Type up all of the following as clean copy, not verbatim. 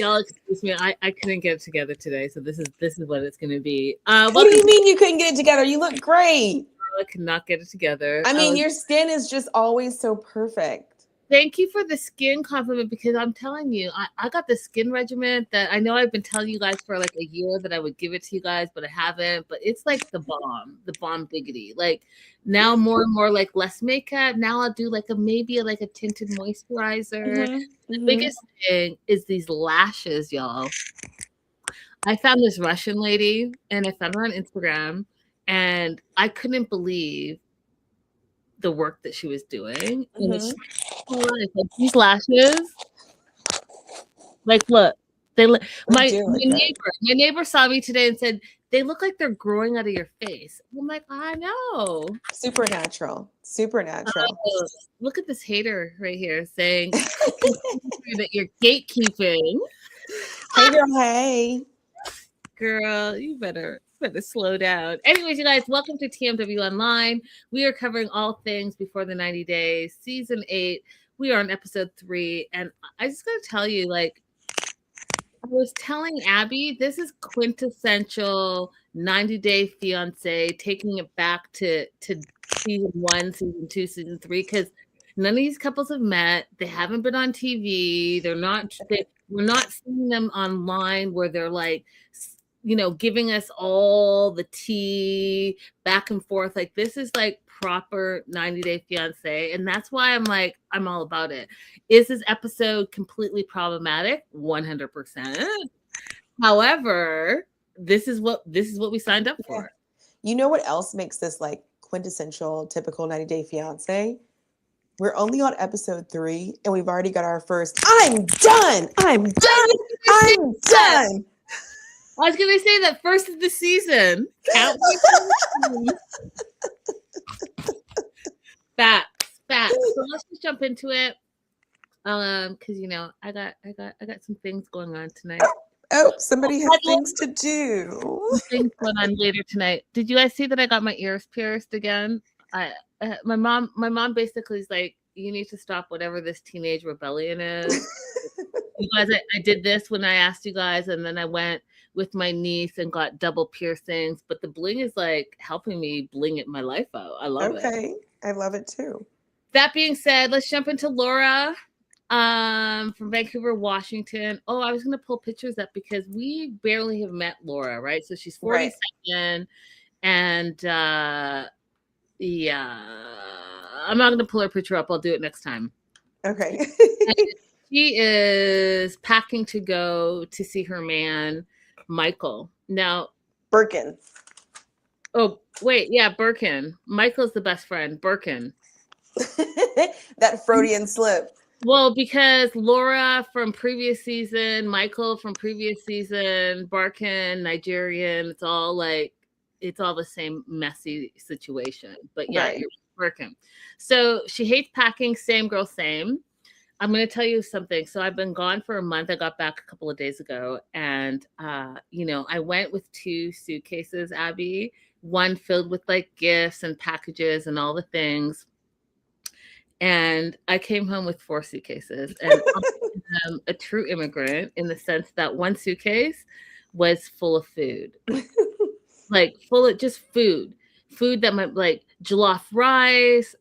y'all excuse me. I couldn't get it together today, so this is what it's gonna be. What do you mean you couldn't get it together? You look great. I could not get it together. I mean, your skin is just always so perfect. Thank you for the skin compliment, because I'm telling you, I got the skin regimen that I know I've been telling you guys for like a year that I would give it to you guys, but I haven't. But it's like the bomb diggity. Like now more and more, like less makeup. Now I'll do like maybe a tinted moisturizer. The biggest thing is these lashes, y'all. I found this Russian lady and I found her on Instagram, and I couldn't believe the work that she was doing. And it's like these lashes, like look, they look. My neighbor saw me today and said they look like they're growing out of your face. I'm like, I know, supernatural. Look at this hater right here saying that you're gatekeeping. Hey girl, hey girl, you better slow down. Anyways, you guys, welcome to TMW Online. We are covering all things before the 90 days, season 8. We are on episode 3, and I just gotta tell you, like, I was telling Abby, this is quintessential 90-day fiance, taking it back to season 1, season 2, season 3, because none of these couples have met. They haven't been on TV. We're not seeing them online where they're like, giving us all the tea back and forth. Like, this is like proper 90-day fiance. And that's why I'm all about it. Is this episode completely problematic? 100%. However, this is what we signed up for. You know what else makes this like quintessential, typical 90-day fiance? We're only on episode 3 and we've already got our first, I'm done. I was going to say that first of the season. Facts. So let's just jump into it. Because I got some things going on tonight. Oh, somebody has things to do. Things going on later tonight. Did you guys see that I got my ears pierced again? My mom basically is like, you need to stop whatever this teenage rebellion is. You guys, I did this when I asked you guys, and then I went with my niece and got double piercings, but the bling is like helping me bling it my life out. I love it. Okay. I love it too. That being said, let's jump into Laura from Vancouver, Washington. Oh, I was going to pull pictures up because we barely have met Laura, right? So she's 47 and I'm not going to pull her picture up. I'll do it next time. Okay. She is packing to go to see her man, Michael. Now, Birkin. Oh, wait. Yeah, Birkin. Michael's the best friend. Birkin. That Freudian slip. Well, because Laura from previous season, Michael from previous season, Birkin, Nigerian, it's all the same messy situation. But yeah, You're Birkin. So she hates packing. Same girl, same. I'm going to tell you something. So I've been gone for a month. I got back a couple of days ago. And, I went with 2 suitcases, Abby. One filled with like gifts and packages and all the things. And I came home with 4 suitcases. And I'm a true immigrant in the sense that one suitcase was full of food. Like full of just food. Food that might like jollof rice,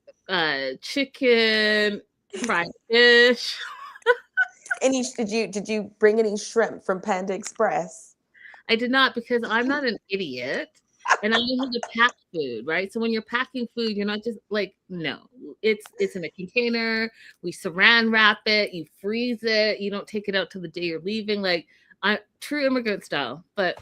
chicken, fried fish. Did you bring any shrimp from Panda Express? I did not, because I'm not an idiot and I know how to pack food, right? So when you're packing food, you're not just like, no, it's in a container. We saran wrap it, you freeze it, you don't take it out till the day you're leaving. Like true immigrant style. But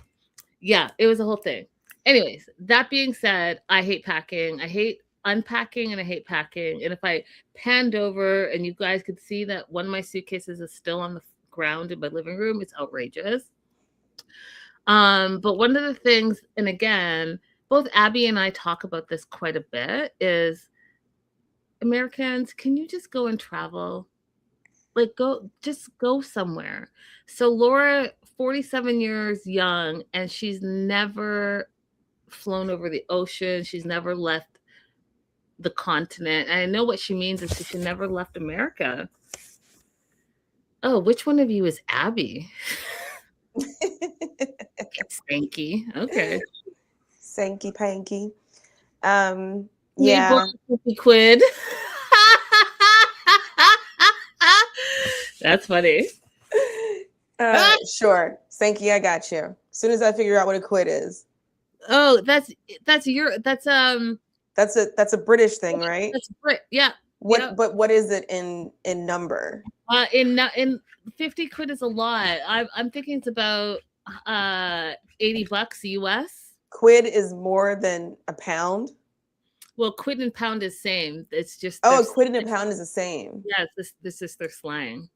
yeah, it was a whole thing. Anyways, that being said, I hate packing. I hate unpacking and I hate packing. And if I panned over and you guys could see that one of my suitcases is still on the ground in my living room, it's outrageous. But one of the things, and again, both Abby and I talk about this quite a bit, is Americans, can you just go and travel? Like just go somewhere. So Laura, 47 years young, and she's never flown over the ocean. She's never left the continent. And I know what she means is she never left America. Oh, which one of you is Abby? Stanky. Okay. Sanky panky. Hey, boy, Yeah. 50 quid. That's funny. Sure. Sanky, I got you. As soon as I figure out what a quid is. Oh, that's That's a British thing, right? that's Brit. Yeah. Yeah. What is it in number? In 50 quid is a lot. I'm thinking it's about $80 US. Quid is more than a pound. Well, quid and pound is same. It's just Oh, a quid and a pound is the same. yeah, this is their slang.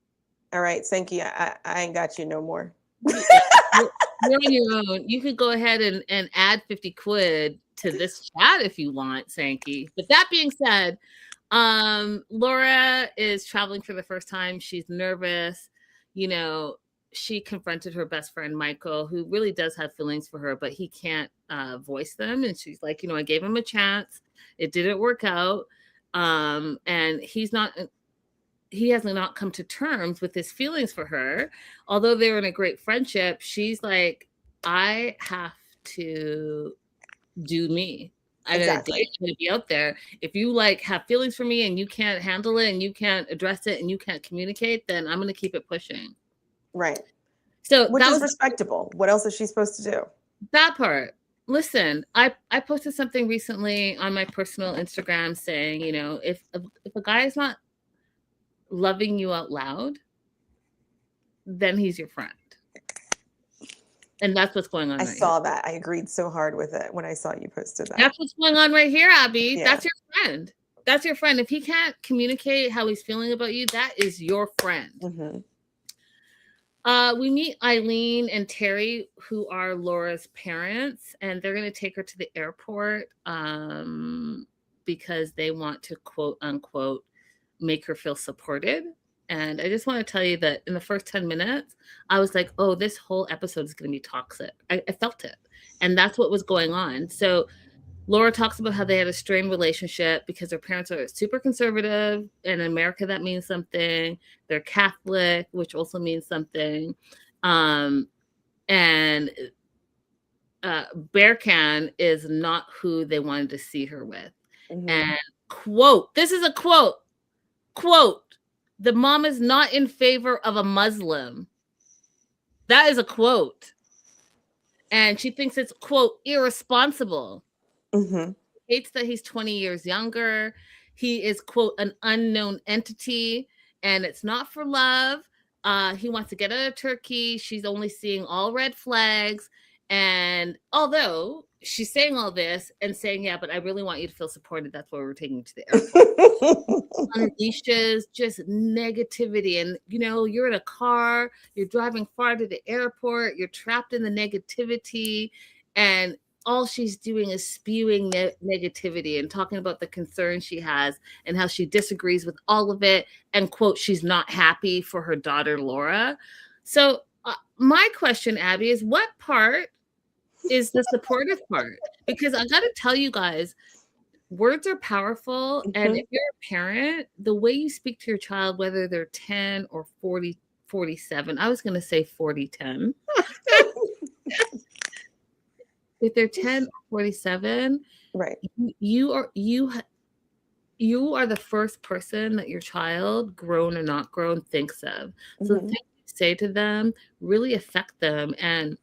All right, Sanky, I ain't got you no more. You're on your own. You could go ahead and add 50 quid to this chat if you want, Sankey. But that being said, Laura is traveling for the first time. She's nervous. You know, she confronted her best friend Michael, who really does have feelings for her, but he can't voice them. And she's like, you know, I gave him a chance. It didn't work out. And he has not come to terms with his feelings for her. Although they're in a great friendship, she's like, I have to do me. I gotta date, I'm gonna be out there. If you like have feelings for me and you can't handle it and you can't address it and you can't communicate, then I'm gonna keep it pushing. Right. So which is respectable. What else is she supposed to do? That part. Listen, I posted something recently on my personal Instagram saying, you know, if a guy is not loving you out loud, then he's your friend. And that's what's going on. I saw that. I agreed so hard with it when I saw you posted that. That's what's going on right here, Abby. Yeah. That's your friend. That's your friend. If he can't communicate how he's feeling about you, that is your friend. Mm-hmm. We meet Eileen and Terry, who are Laura's parents, and they're going to take her to the airport because they want to, quote unquote, make her feel supported. And I just want to tell you that in the first 10 minutes, I was like, oh, this whole episode is going to be toxic. I felt it. And that's what was going on. So Laura talks about how they had a strained relationship because their parents are super conservative. In America, that means something. They're Catholic, which also means something. And Bearcan is not who they wanted to see her with. Mm-hmm. And quote, this is a quote, the mom is not in favor of a Muslim. That is a quote. And she thinks it's, quote, irresponsible. Mm-hmm. Hates that he's 20 years younger. He is, quote, an unknown entity, and it's not for love. He wants to get out of Turkey. She's only seeing all red flags. And although she's saying all this and saying, yeah, but I really want you to feel supported, that's why we're taking you to the airport. Unleashes just negativity. And, you know, you're in a car, you're driving far to the airport, you're trapped in the negativity, and all she's doing is spewing negativity and talking about the concerns she has and how she disagrees with all of it. And, quote, she's not happy for her daughter, Laura. So my question, Abby, is what part is the supportive part? Because I got to tell you guys, words are powerful. Mm-hmm. And if you're a parent, the way you speak to your child, whether they're 10 or 40, 47, I was going to say 40, 10. If they're 10 or 47, right, you are the first person that your child, grown or not grown, thinks of. Mm-hmm. So the things you say to them really affect them. And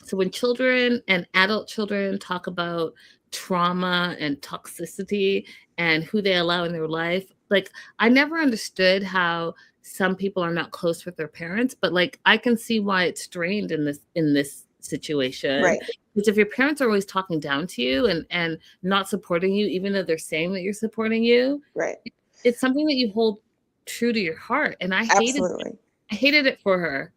so when children and adult children talk about trauma and toxicity and who they allow in their life, like, I never understood how some people are not close with their parents, but like, I can see why it's strained in this situation. Right. Because if your parents are always talking down to you and not supporting you, even though they're saying that you're supporting you, right, it's something that you hold true to your heart. And I hated it for her.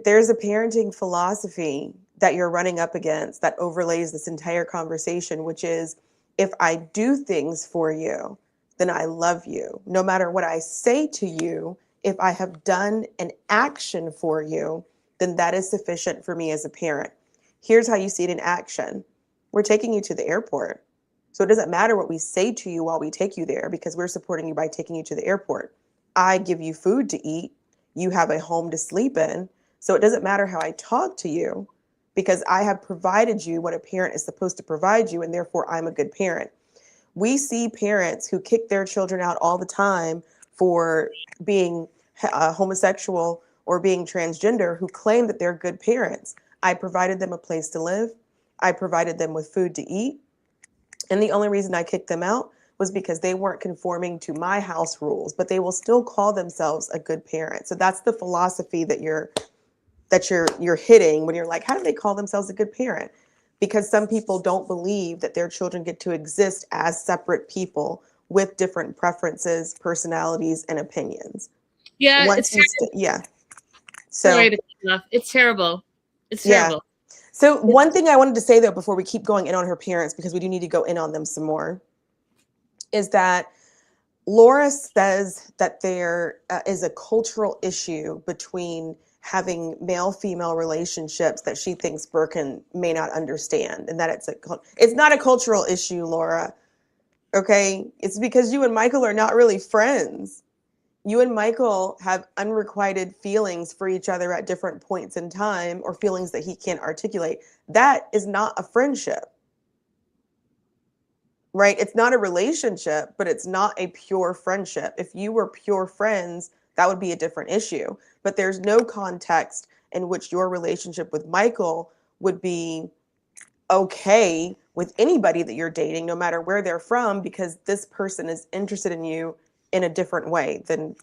There's a parenting philosophy that you're running up against that overlays this entire conversation, which is, if I do things for you, then I love you. No matter what I say to you, if I have done an action for you, then that is sufficient for me as a parent. Here's how you see it in action. We're taking you to the airport. So it doesn't matter what we say to you while we take you there, because we're supporting you by taking you to the airport. I give you food to eat. you have a home to sleep in. So it doesn't matter how I talk to you because I have provided you what a parent is supposed to provide you, and therefore I'm a good parent. We see parents who kick their children out all the time for being homosexual or being transgender who claim that they're good parents. I provided them a place to live. I provided them with food to eat. And the only reason I kicked them out was because they weren't conforming to my house rules, but they will still call themselves a good parent. So that's the philosophy that you're hitting when you're like, how do they call themselves a good parent? Because some people don't believe that their children get to exist as separate people with different preferences, personalities, and opinions. Yeah, Once yeah. Sorry So to cut you off. It's terrible. It's yeah. terrible. So one thing I wanted to say though, before we keep going in on her parents, because we do need to go in on them some more, is that Laura says that there is a cultural issue between having male-female relationships that she thinks Birkin may not understand, and that it's not a cultural issue, Laura. Okay, it's because you and Michael are not really friends. You and Michael have unrequited feelings for each other at different points in time, or feelings that he can't articulate. That is not a friendship. Right? It's not a relationship, but it's not a pure friendship. If you were pure friends, that would be a different issue. But there's no context in which your relationship with Michael would be okay with anybody that you're dating, no matter where they're from, because this person is interested in you in a different way than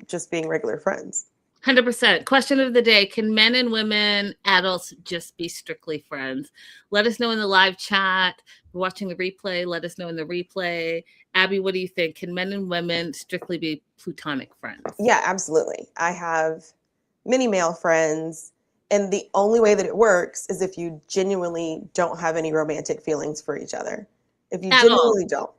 just being regular friends. 100%. Question of the day. Can men and women, adults, just be strictly friends? Let us know in the live chat. We're watching the replay. Let us know in the replay. Abby, what do you think? Can men and women strictly be platonic friends? Yeah, absolutely. I have many male friends, and the only way that it works is if you genuinely don't have any romantic feelings for each other. If you genuinely don't.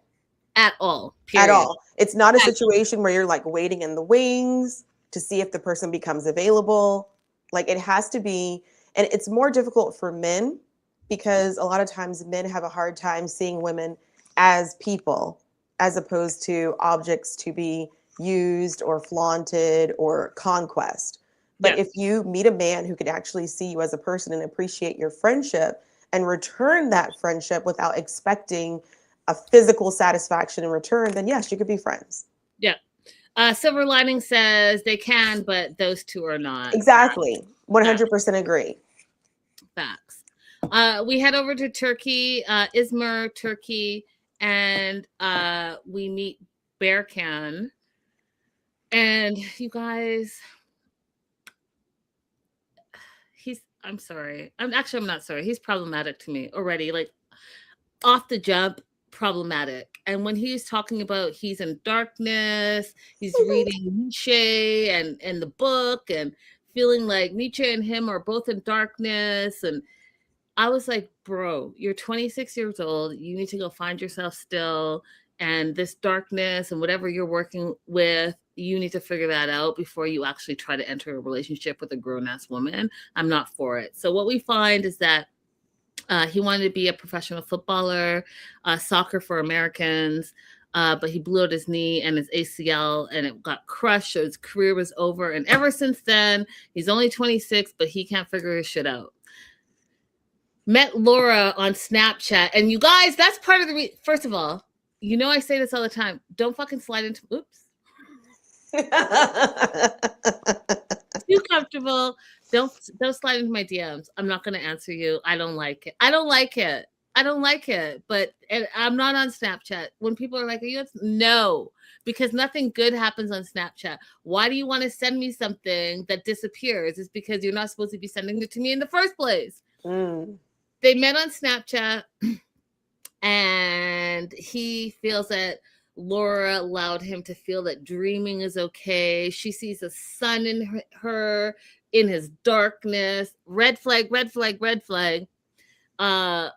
At all. Period. At all. It's not a situation where you're like waiting in the wings to see if the person becomes available. Like, it has to be, and it's more difficult for men because a lot of times men have a hard time seeing women as people as opposed to objects to be used or flaunted or conquest. But if you meet a man who could actually see you as a person and appreciate your friendship and return that friendship without expecting a physical satisfaction in return, then yes, you could be friends. Yeah. Silver Lining says they can, but those two are not. Exactly. 100% agree. Facts. We head over to Turkey, Izmir, Turkey, and we meet Berkan. And you guys, I'm sorry. I'm not sorry. He's problematic to me already. Like, off the jump, problematic. And when he's talking about he's in darkness, he's reading Nietzsche and the book and feeling like Nietzsche and him are both in darkness. And I was like, bro, you're 26 years old. You need to go find yourself still. And this darkness and whatever you're working with, you need to figure that out before you actually try to enter a relationship with a grown-ass woman. I'm not for it. So what we find is that he wanted to be a professional footballer, soccer for Americans, but he blew out his knee and his ACL and it got crushed. So his career was over. And ever since then, he's only 26, but he can't figure his shit out. Met Laura on Snapchat. And you guys, that's part of the first of all, you know I say this all the time. Don't fucking slide into oops. Too comfortable. Don't slide into my DMs. I'm not gonna answer you. I don't like it. But I'm not on Snapchat. When people are like, are you no, because nothing good happens on Snapchat. Why do you want to send me something that disappears? It's because you're not supposed to be sending it to me in the first place. They met on Snapchat, and he feels that Laura allowed him to feel that dreaming is okay. She sees a sun in her in his darkness. Red flag, red flag, red flag. And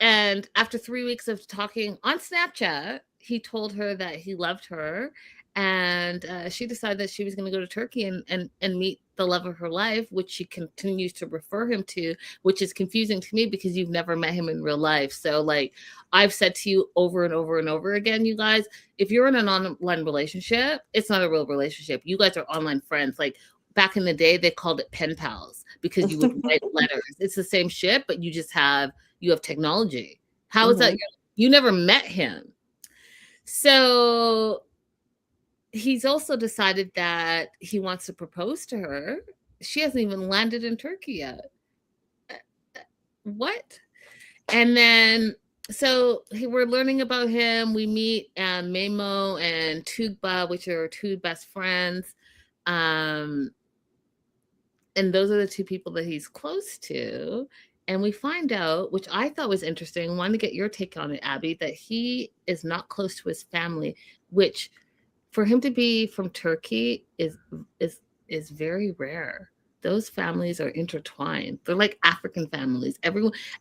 after 3 weeks of talking on Snapchat, he told her that he loved her. And she decided that she was going to go to Turkey and meet the love of her life, which she continues to refer him to, which is confusing to me because you've never met him in real life. So, like, I've said to you over and over and over again, you guys, if you're in an online relationship, it's not a real relationship. You guys are online friends. Like, back in the day, they called it pen pals because you would write letters. It's the same shit, but you have technology. How is that? You never met him. So he's also decided that he wants to propose to her. She hasn't even landed in Turkey yet. What? And then, so we're learning about him. We meet Memo and Tugba, which are two best friends. And those are the two people that he's close to. And we find out, which I thought was interesting, wanted to get your take on it, Abby, that he is not close to his family, which for him to be from Turkey is very rare. Those families are intertwined. They're like African families.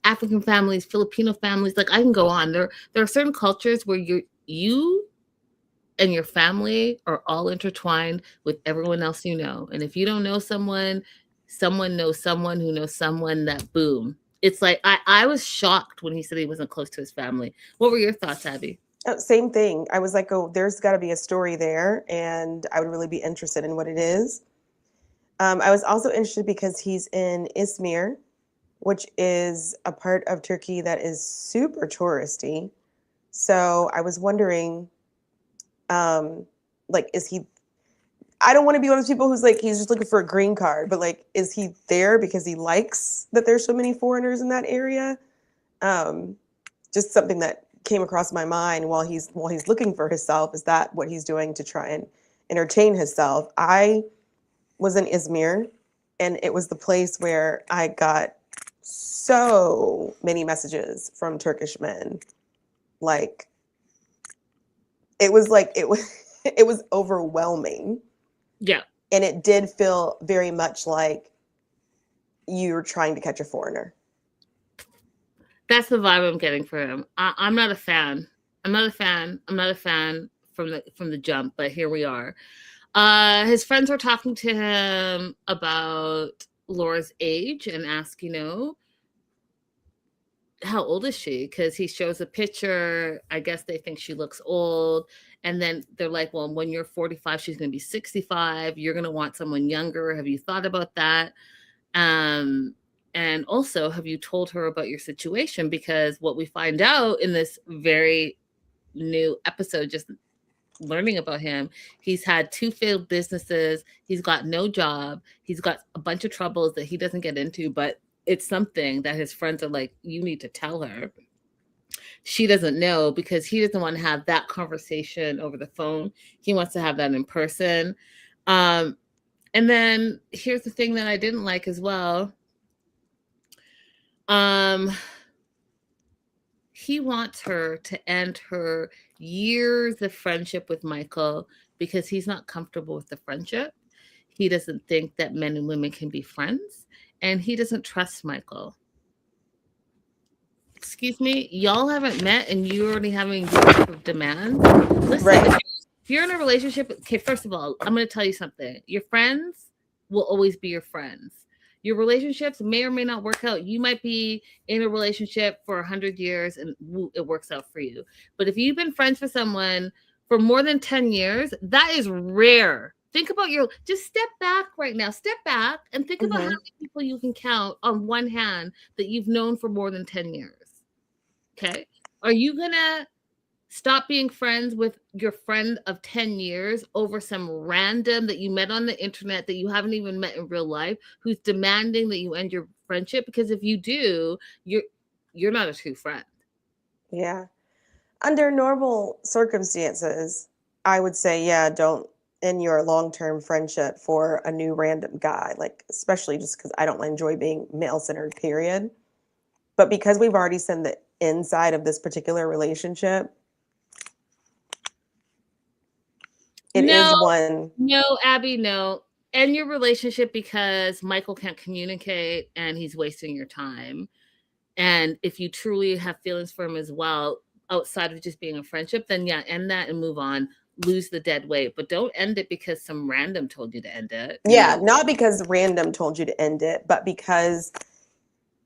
African families, Filipino families, like I can go on. There are certain cultures where you and your family are all intertwined with everyone else you know. And if you don't know someone, someone knows someone who knows someone, that boom. It's like I was shocked when he said he wasn't close to his family. What were your thoughts, Abby? Same thing. I was like, oh, there's got to be a story there, and I would really be interested in what it is. I was also interested because he's in Izmir, which is a part of Turkey that is super touristy. So I was wondering, like, is he? I don't want to be one of those people who's like, he's just looking for a green card, but like, is he there because he likes that there's so many foreigners in that area? Just something that came across my mind while he's looking for himself. Is that what he's doing to try and entertain himself? I was in Izmir, and it was the place where I got so many messages from Turkish men. Like, it was it was overwhelming. Yeah. And it did feel very much like you were trying to catch a foreigner. That's the vibe I'm getting from him. I'm not a fan. I'm not a fan from the jump, but here we are. His friends were talking to him about Laura's age and ask, how old is she? Because he shows a picture. I guess they think she looks old. And then they're like, well, when you're 45, she's going to be 65. You're going to want someone younger. Have you thought about that? And also, have you told her about your situation? Because what we find out in this very new episode, just learning about him, he's had 2 failed businesses. He's got no job. He's got a bunch of troubles that he doesn't get into, but it's something that his friends are like, you need to tell her. She doesn't know because he doesn't want to have that conversation over the phone. He wants to have that in person. And then here's the thing that I didn't like as well. He wants her to end her years of friendship with Michael because he's not comfortable with the friendship. He doesn't think that men and women can be friends, and he doesn't trust Michael. Excuse me, y'all haven't met and you're already having these type of demands. Listen, Right. if you're in a relationship, okay, first of all, I'm going to tell you something. Your friends will always be your friends. Your relationships may or may not work out. You might be in a relationship for 100 years and it works out for you. But if you've been friends with someone for more than 10 years, that is rare. Think about just step back right now. Step back and think about how many people you can count on one hand that you've known for more than 10 years. Okay. Are you going to stop being friends with your friend of 10 years over some random that you met on the internet that you haven't even met in real life who's demanding that you end your friendship? Because if you do, you're not a true friend. Yeah. Under normal circumstances, I would say, yeah, don't end your long-term friendship for a new random guy, like especially just because I don't enjoy being male-centered, period. But because we've already seen the inside of this particular relationship, it is one. No, Abby, no. End your relationship because Michael can't communicate and he's wasting your time. And if you truly have feelings for him as well, outside of just being a friendship, then yeah, end that and move on. lose the dead weight, but don't end it because some random told you to end it. Yeah, not because random told you to end it, but because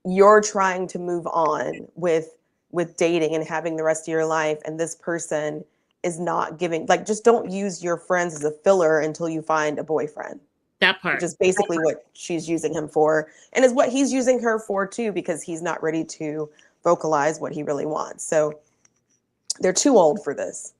you're trying to move on with dating and having the rest of your life, and this person is not giving, like, just don't use your friends as a filler until you find a boyfriend. That part. Which is basically what she's using him for, and is what he's using her for too, because he's not ready to vocalize what he really wants. So they're too old for this.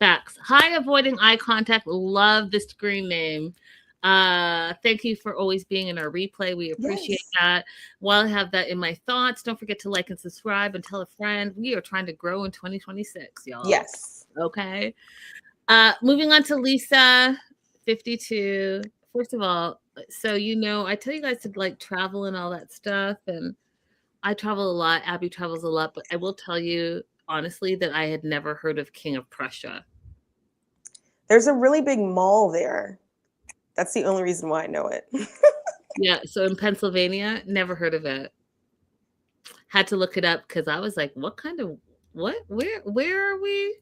Facts. Hi, avoiding eye contact. Love the screen name. Thank you for always being in our replay. We appreciate that. While I have that in my thoughts, don't forget to like and subscribe and tell a friend. We are trying to grow in 2026, y'all. Yes. Okay. Moving on to Lisa, 52. First of all, so I tell you guys to like travel and all that stuff, and I travel a lot. Abby travels a lot, but I will tell you honestly that I had never heard of King of Prussia. There's a really big mall there. That's the only reason why I know it. Yeah, so in Pennsylvania, never heard of it. Had to look it up because I was like, what? Where are we?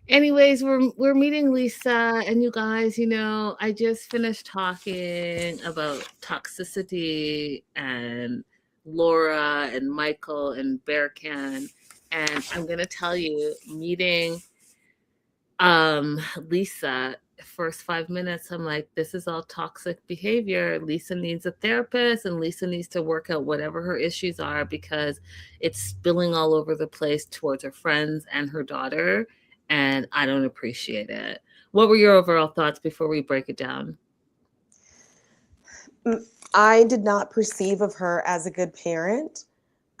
Anyways, we're meeting Lisa, and you guys, I just finished talking about toxicity and Laura and Michael and Bearcan, and I'm gonna tell you, meeting Lisa, first 5 minutes, I'm like, this is all toxic behavior. Lisa needs a therapist, and Lisa needs to work out whatever her issues are, because it's spilling all over the place towards her friends and her daughter, and I don't appreciate it. What were your overall thoughts before we break it down? I did not perceive of her as a good parent.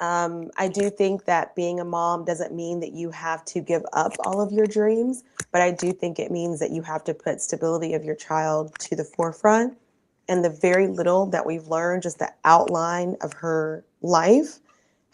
I do think that being a mom doesn't mean that you have to give up all of your dreams, but I do think it means that you have to put stability of your child to the forefront. And the very little that we've learned, just the outline of her life,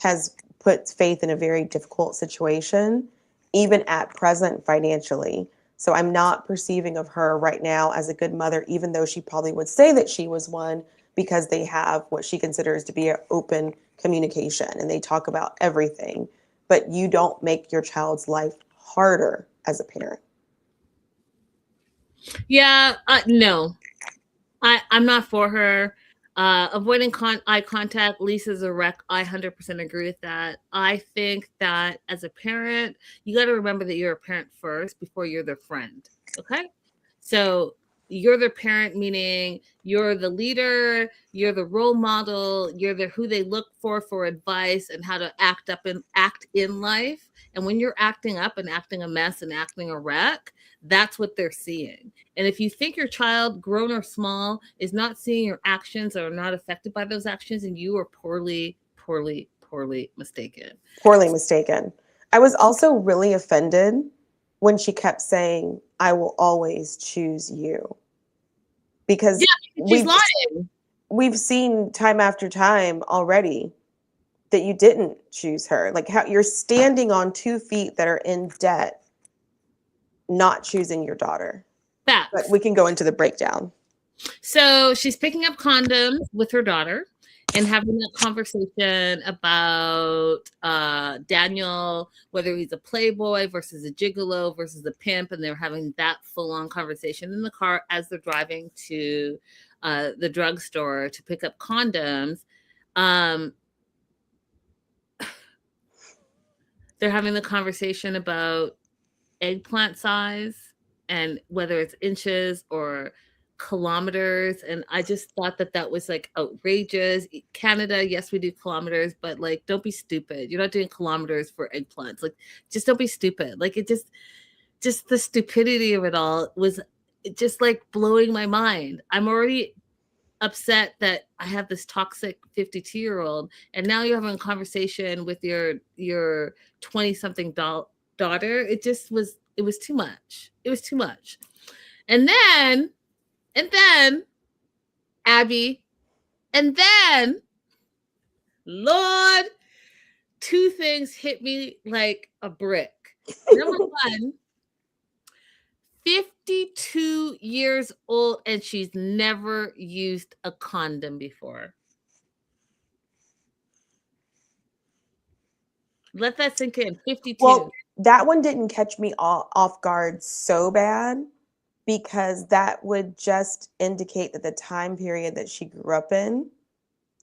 has put Faith in a very difficult situation, even at present financially. So I'm not perceiving of her right now as a good mother, even though she probably would say that she was one, because they have what she considers to be an open communication and they talk about everything. But you don't make your child's life harder as a parent. Yeah, no, I'm not for her. Avoiding eye contact, Lisa's a wreck. I 100% agree with that. I think that as a parent, you got to remember that you're a parent first before you're their friend. Okay? So you're their parent, meaning you're the leader, you're the role model, you're the who they look for advice and how to act in life. And when you're acting up and acting a mess and acting a wreck, that's what they're seeing. And if you think your child, grown or small, is not seeing your actions or not affected by those actions, and you are poorly mistaken. Poorly mistaken. I was also really offended when she kept saying, I will always choose you. Because she's lying. We've seen time after time already that you didn't choose her. Like, how you're standing on 2 feet that are in debt, not choosing your daughter. Facts. But we can go into the breakdown. So she's picking up condoms with her daughter and having that conversation about Daniel, whether he's a playboy versus a gigolo versus a pimp, and they're having that full-on conversation in the car as they're driving to the drugstore to pick up condoms. They're having the conversation about eggplant size and whether it's inches or kilometers, and I just thought that was like outrageous. Canada, yes, we do kilometers, but like, don't be stupid. You're not doing kilometers for eggplants. Like, just don't be stupid. Like, it just the stupidity of it all was just like blowing my mind. I'm already upset that I have this toxic 52-year-old, and now you're having a conversation with your 20-something daughter. It was too much. It was too much. And then Abby, and then Lord, 2 things hit me like a brick. Number one, 52 years old, and she's never used a condom before. Let that sink in. 52. Well, that one didn't catch me off guard so bad, because that would just indicate that the time period that she grew up in,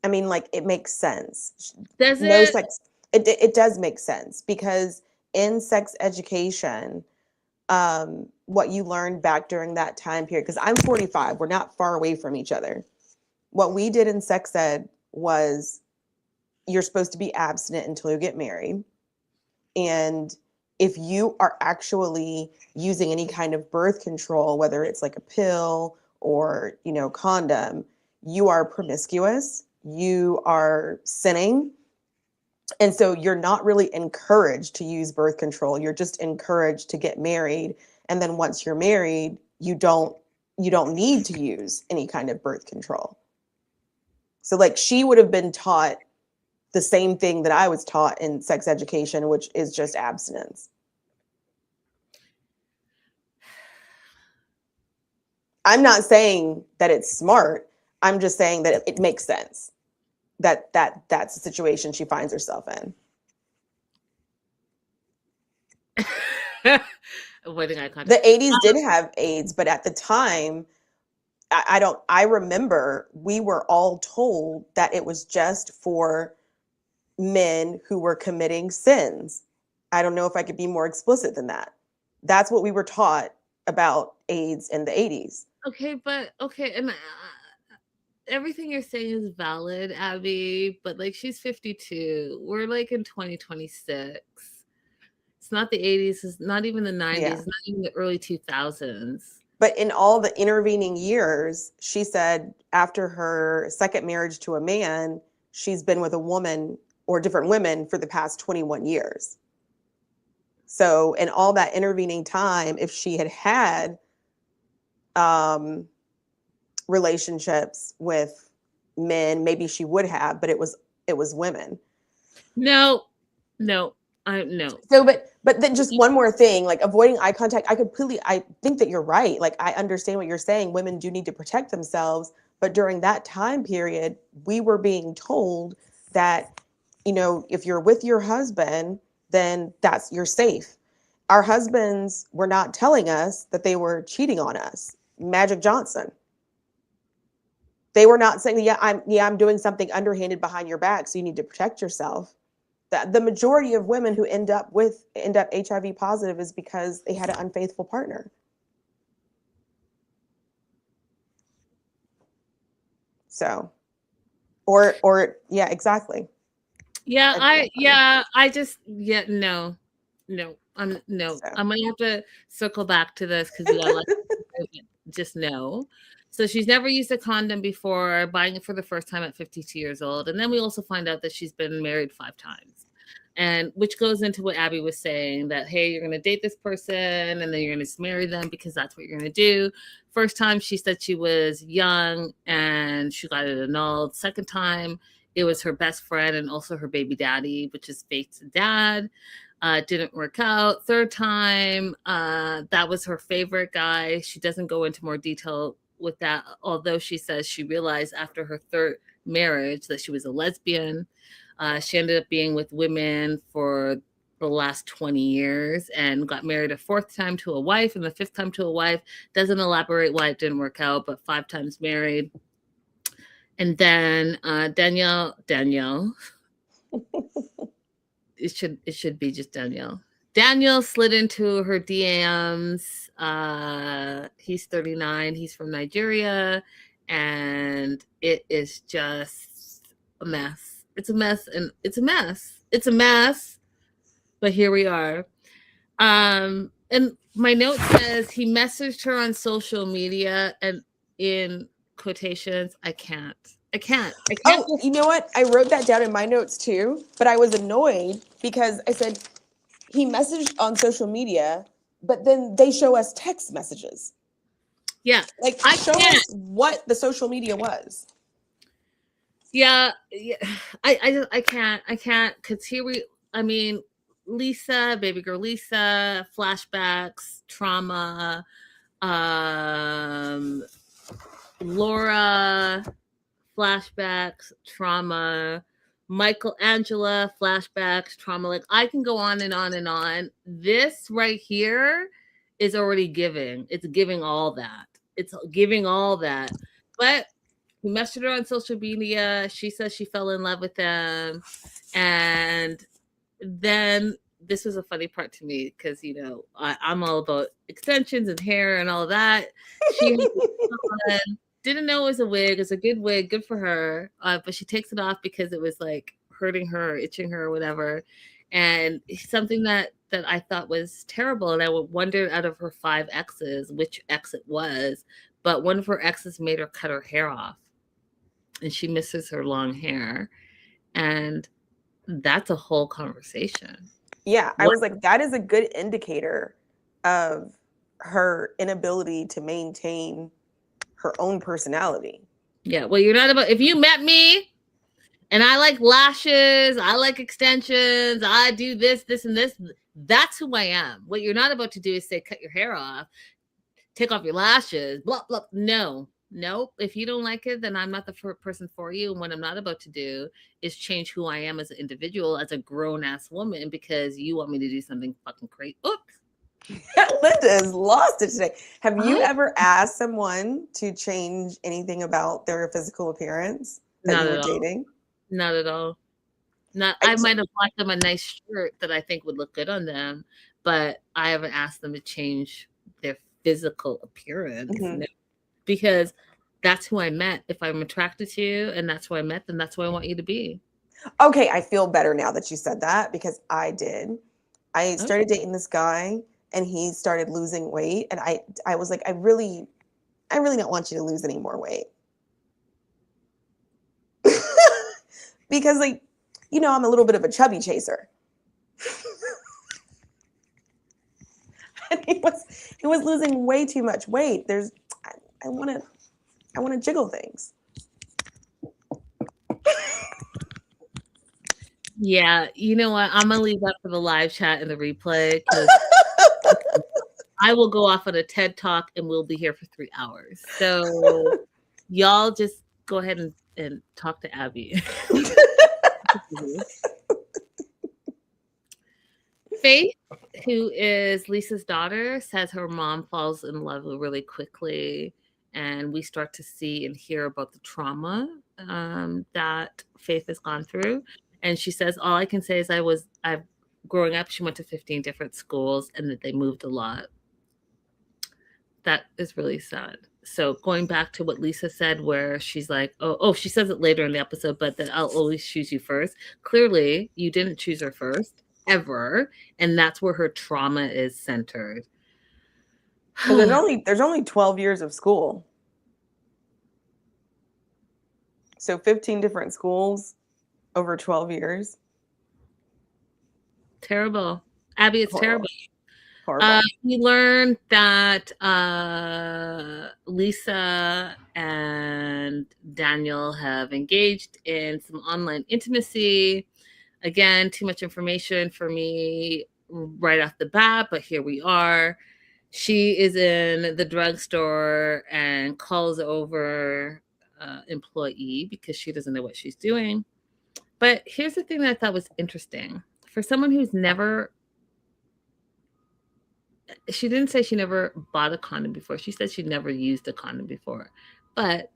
I mean, like, it makes sense. Does No it? sex, it does make sense, because in sex education, what you learned back during that time period, because I'm 45, we're not far away from each other. What we did in sex ed was, you're supposed to be abstinent until you get married. And if you are actually using any kind of birth control, whether it's like a pill or, condom, you are promiscuous, you are sinning. And so you're not really encouraged to use birth control. You're just encouraged to get married. And then once you're married, you don't need to use any kind of birth control. So like, she would have been taught the same thing that I was taught in sex education, which is just abstinence. I'm not saying that it's smart. I'm just saying that it makes sense that that's the situation she finds herself in. Avoiding eye contact. The 80s did have AIDS, but at the time, I remember we were all told that it was just for men who were committing sins. I don't know if I could be more explicit than that. That's what we were taught about AIDS in the 80s. Okay, and everything you're saying is valid, Abby, but like, she's 52. We're like in 2026. It's not the 80s, it's not even the 90s, Yeah. it's not even the early 2000s. But in all the intervening years, she said after her second marriage to a man, she's been with a woman or different women for the past 21 years. So in all that intervening time, if she had had relationships with men, maybe she would have, but it was women. No. So, but then just one more thing, like avoiding eye contact, I think that you're right. Like, I understand what you're saying. Women do need to protect themselves. But during that time period, we were being told that, if you're with your husband, then you're safe. Our husbands were not telling us that they were cheating on us. Magic Johnson. They were not saying, I'm doing something underhanded behind your back, so you need to protect yourself. The majority of women who end up HIV positive is because they had an unfaithful partner. So, or yeah, exactly. No. So. I'm gonna have to circle back to this because we got just no. So she's never used a condom before, buying it for the first time at 52 years old. And then we also find out that she's been married 5 times. And which goes into what Abby was saying, that, hey, you're going to date this person and then you're going to marry them because that's what you're going to do. First time, she said she was young and she got it annulled. Second time, it was her best friend and also her baby daddy, which is Faith's dad. Didn't work out. Third time, that was her favorite guy. She doesn't go into more detail with that, although she says she realized after her third marriage that she was a lesbian. She ended up being with women for the last 20 years and got married a 4th time to a wife and the 5th time to a wife. Doesn't elaborate why it didn't work out, but 5 times married. And then Danielle, it should be just Danielle. Daniel slid into her DMs. He's 39. He's from Nigeria, and it is just a mess. It's a mess, and it's a mess. It's a mess. But here we are. And my note says he messaged her on social media, and in quotations, I can't. Oh, you know what? I wrote that down in my notes too, but I was annoyed because I said he messaged on social media, but then they show us text messages. Yeah. Like, show us what the social media was. Yeah. I can't, because Lisa, baby girl Lisa, flashbacks, trauma, Laura, flashbacks, trauma, Michelangelo, flashbacks, trauma. Like I can go on and on and on. This right here is already giving. It's giving all that. It's giving all that. But he messaged her on social media. She says she fell in love with him. And then this was a funny part to me because, you know, I'm all about extensions and hair and all that. She didn't know it was a wig. It's a good wig, good for her. But she takes it off because it was like hurting her, itching her, or whatever. And something that I thought was terrible. And I wondered out of her 5 exes, which ex it was. But one of her exes made her cut her hair off. And she misses her long hair. And that's a whole conversation. Yeah, I was like, that is a good indicator of her inability to maintain her own personality. Yeah, well, you're not about, if you met me and I like lashes, I like extensions, I do this, and this, that's who I am. What you're not about to do is say, cut your hair off, take off your lashes, blah, blah. No, nope. If you don't like it, then I'm not the person for you. And what I'm not about to do is change who I am as an individual, as a grown-ass woman, because you want me to do something fucking crazy. Oops. Linda has lost it today. Have you ever asked someone to change anything about their physical appearance that you were dating? Not at all. I might have bought them a nice shirt that I think would look good on them, but I haven't asked them to change their physical appearance. No, because that's who I met. If I'm attracted to you and that's who I met, then that's who I want you to be. Okay, I feel better now that you said that because I did. I started dating this guy and he started losing weight. And I was like, I really don't want you to lose any more weight. Because, like, you know, I'm a little bit of a chubby chaser. And he was losing way too much weight. I want to jiggle things. Yeah, you know what? I'm gonna leave that for the live chat and the replay because I will go off on a TED talk and we'll be here for 3 hours. So y'all just go ahead and talk to Abby. Faith, who is Lisa's daughter, says her mom falls in love really quickly, and we start to see and hear about the trauma that Faith has gone through. And she says, all I can say is I've growing up, she went to 15 different schools and that they moved a lot. That is really sad. So going back to what Lisa said, where she's like, oh, she says it later in the episode, but that I'll always choose you first. Clearly, you didn't choose her first, ever. And that's where her trauma is centered. So there's only 12 years of school. So 15 different schools over 12 years. Terrible. Abby, it's terrible. Horrible. We learned that Lisa and Daniel have engaged in some online intimacy. Again, too much information for me right off the bat, but here we are. She is in the drugstore and calls over employee because she doesn't know what she's doing. But here's the thing that I thought was interesting. For someone who's never, she didn't say she never bought a condom before. She said she never used a condom before. But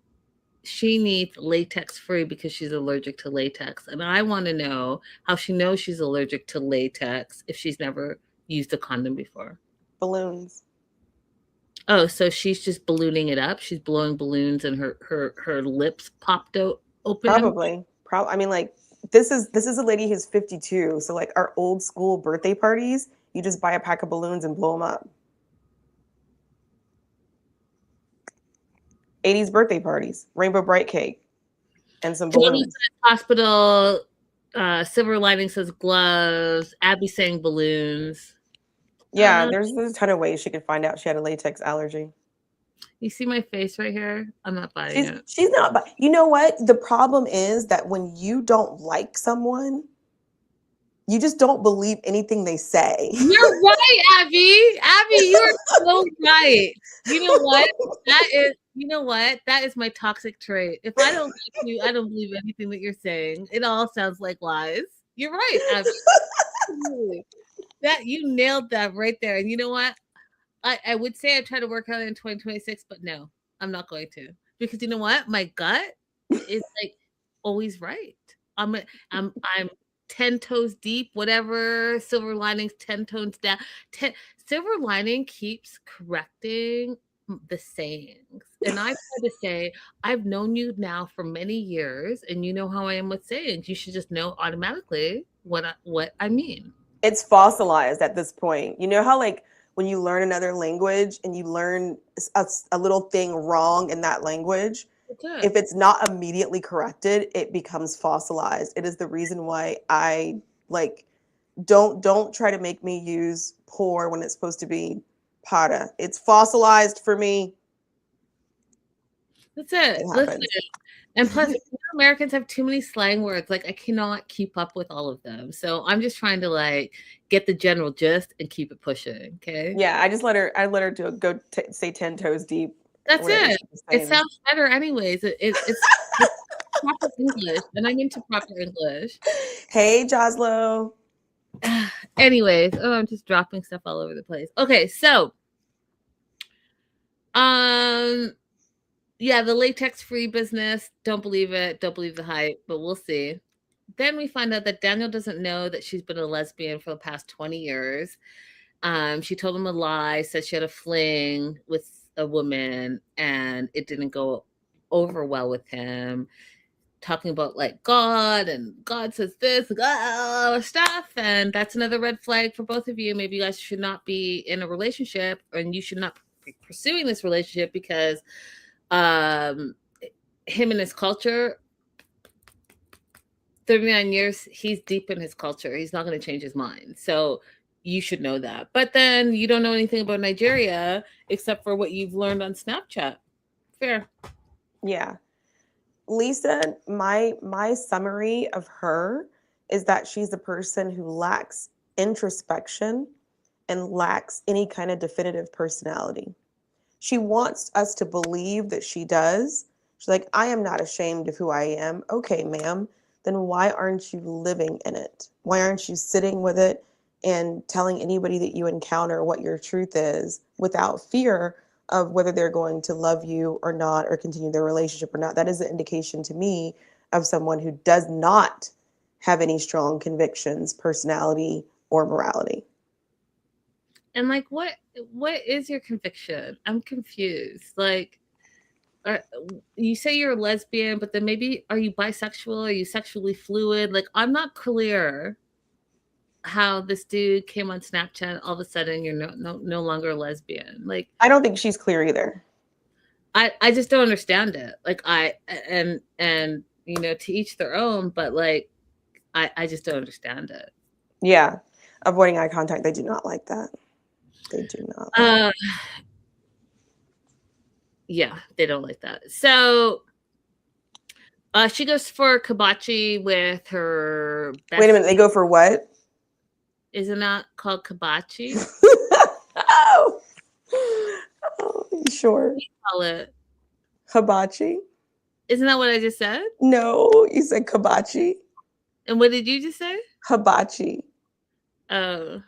she needs latex free because she's allergic to latex. And I want to know how she knows she's allergic to latex if she's never used a condom before. Balloons. Oh, so she's just ballooning it up. She's blowing balloons and her lips popped open. Probably. I mean, like, this is a lady who's 52. So like our old school birthday parties, you just buy a pack of balloons and blow them up. 80s birthday parties, Rainbow Bright cake, and some balloons. Hospital, Silver Lining says gloves. Abby saying balloons. Yeah, there's a ton of ways she could find out she had a latex allergy. You see my face right here? I'm not buying it. She's not. You know what? The problem is that when you don't like someone, you just don't believe anything they say. You're right, Abby. Abby, you're so right. You know what? You know what? That is my toxic trait. If I don't like you, I don't believe anything that you're saying. It all sounds like lies. You're right, Abby. Absolutely. That you nailed that right there. And you know what? I would say I try to work on it in 2026, but no, I'm not going to. Because you know what? My gut is like always right. I'm 10 toes deep, whatever, silver linings 10 tones down. 10 silver lining keeps correcting the sayings. And I try to say, I've known you now for many years, and you know how I am with sayings. You should just know automatically what I mean. It's fossilized at this point. You know how like when you learn another language and you learn a little thing wrong in that language, Okay. if it's not immediately corrected, it becomes fossilized. It is the reason why I like don't try to make me use poor when it's supposed to be para. It's fossilized for me. That's it. It Listen. happens. And plus, Americans have too many slang words. Like I cannot keep up with all of them. So I'm just trying to like get the general gist and keep it pushing. Okay. Yeah, I let her go say 10 toes deep. That's it. It sounds better anyways. It's proper English. And I'm into proper English. Hey, Joslo. Anyways, I'm just dropping stuff all over the place. Okay, so yeah, the latex free business, don't believe it, don't believe the hype, but we'll see. Then we find out that Daniel doesn't know that she's been a lesbian for the past 20 years. She told him a lie, said she had a fling with a woman and it didn't go over well with him. Talking about like God and God says this stuff, and that's another red flag for both of you. Maybe you guys should not be in a relationship, and you should not be pursuing this relationship because him and his culture, 39 years, he's deep in his culture. He's not going to change his mind. So you should know that. But then you don't know anything about Nigeria except for what you've learned on Snapchat. Fair. Yeah. Lisa, my summary of her is that she's a person who lacks introspection and lacks any kind of definitive personality. She wants us to believe that she does. She's like, I am not ashamed of who I am. Okay, ma'am, then why aren't you living in it? Why aren't you sitting with it and telling anybody that you encounter what your truth is without fear of whether they're going to love you or not or continue their relationship or not? That is an indication to me of someone who does not have any strong convictions, personality, or morality. And like, what is your conviction? I'm confused. Like, you say you're a lesbian, but then maybe are you bisexual? Are you sexually fluid? Like, I'm not clear how this dude came on Snapchat. All of a sudden, you're no longer a lesbian. Like, I don't think she's clear either. I just don't understand it. Like, and you know, to each their own. But like, I just don't understand it. Yeah, avoiding eye contact. They do not like that. They do not. Yeah, they don't like that. So she goes for kibachi with her best. Wait a minute, they go for what? Isn't that called kibachi? Oh, sure. What do you call it? Hibachi? Isn't that what I just said? No, you said kibachi. And what did you just say? Hibachi. Oh.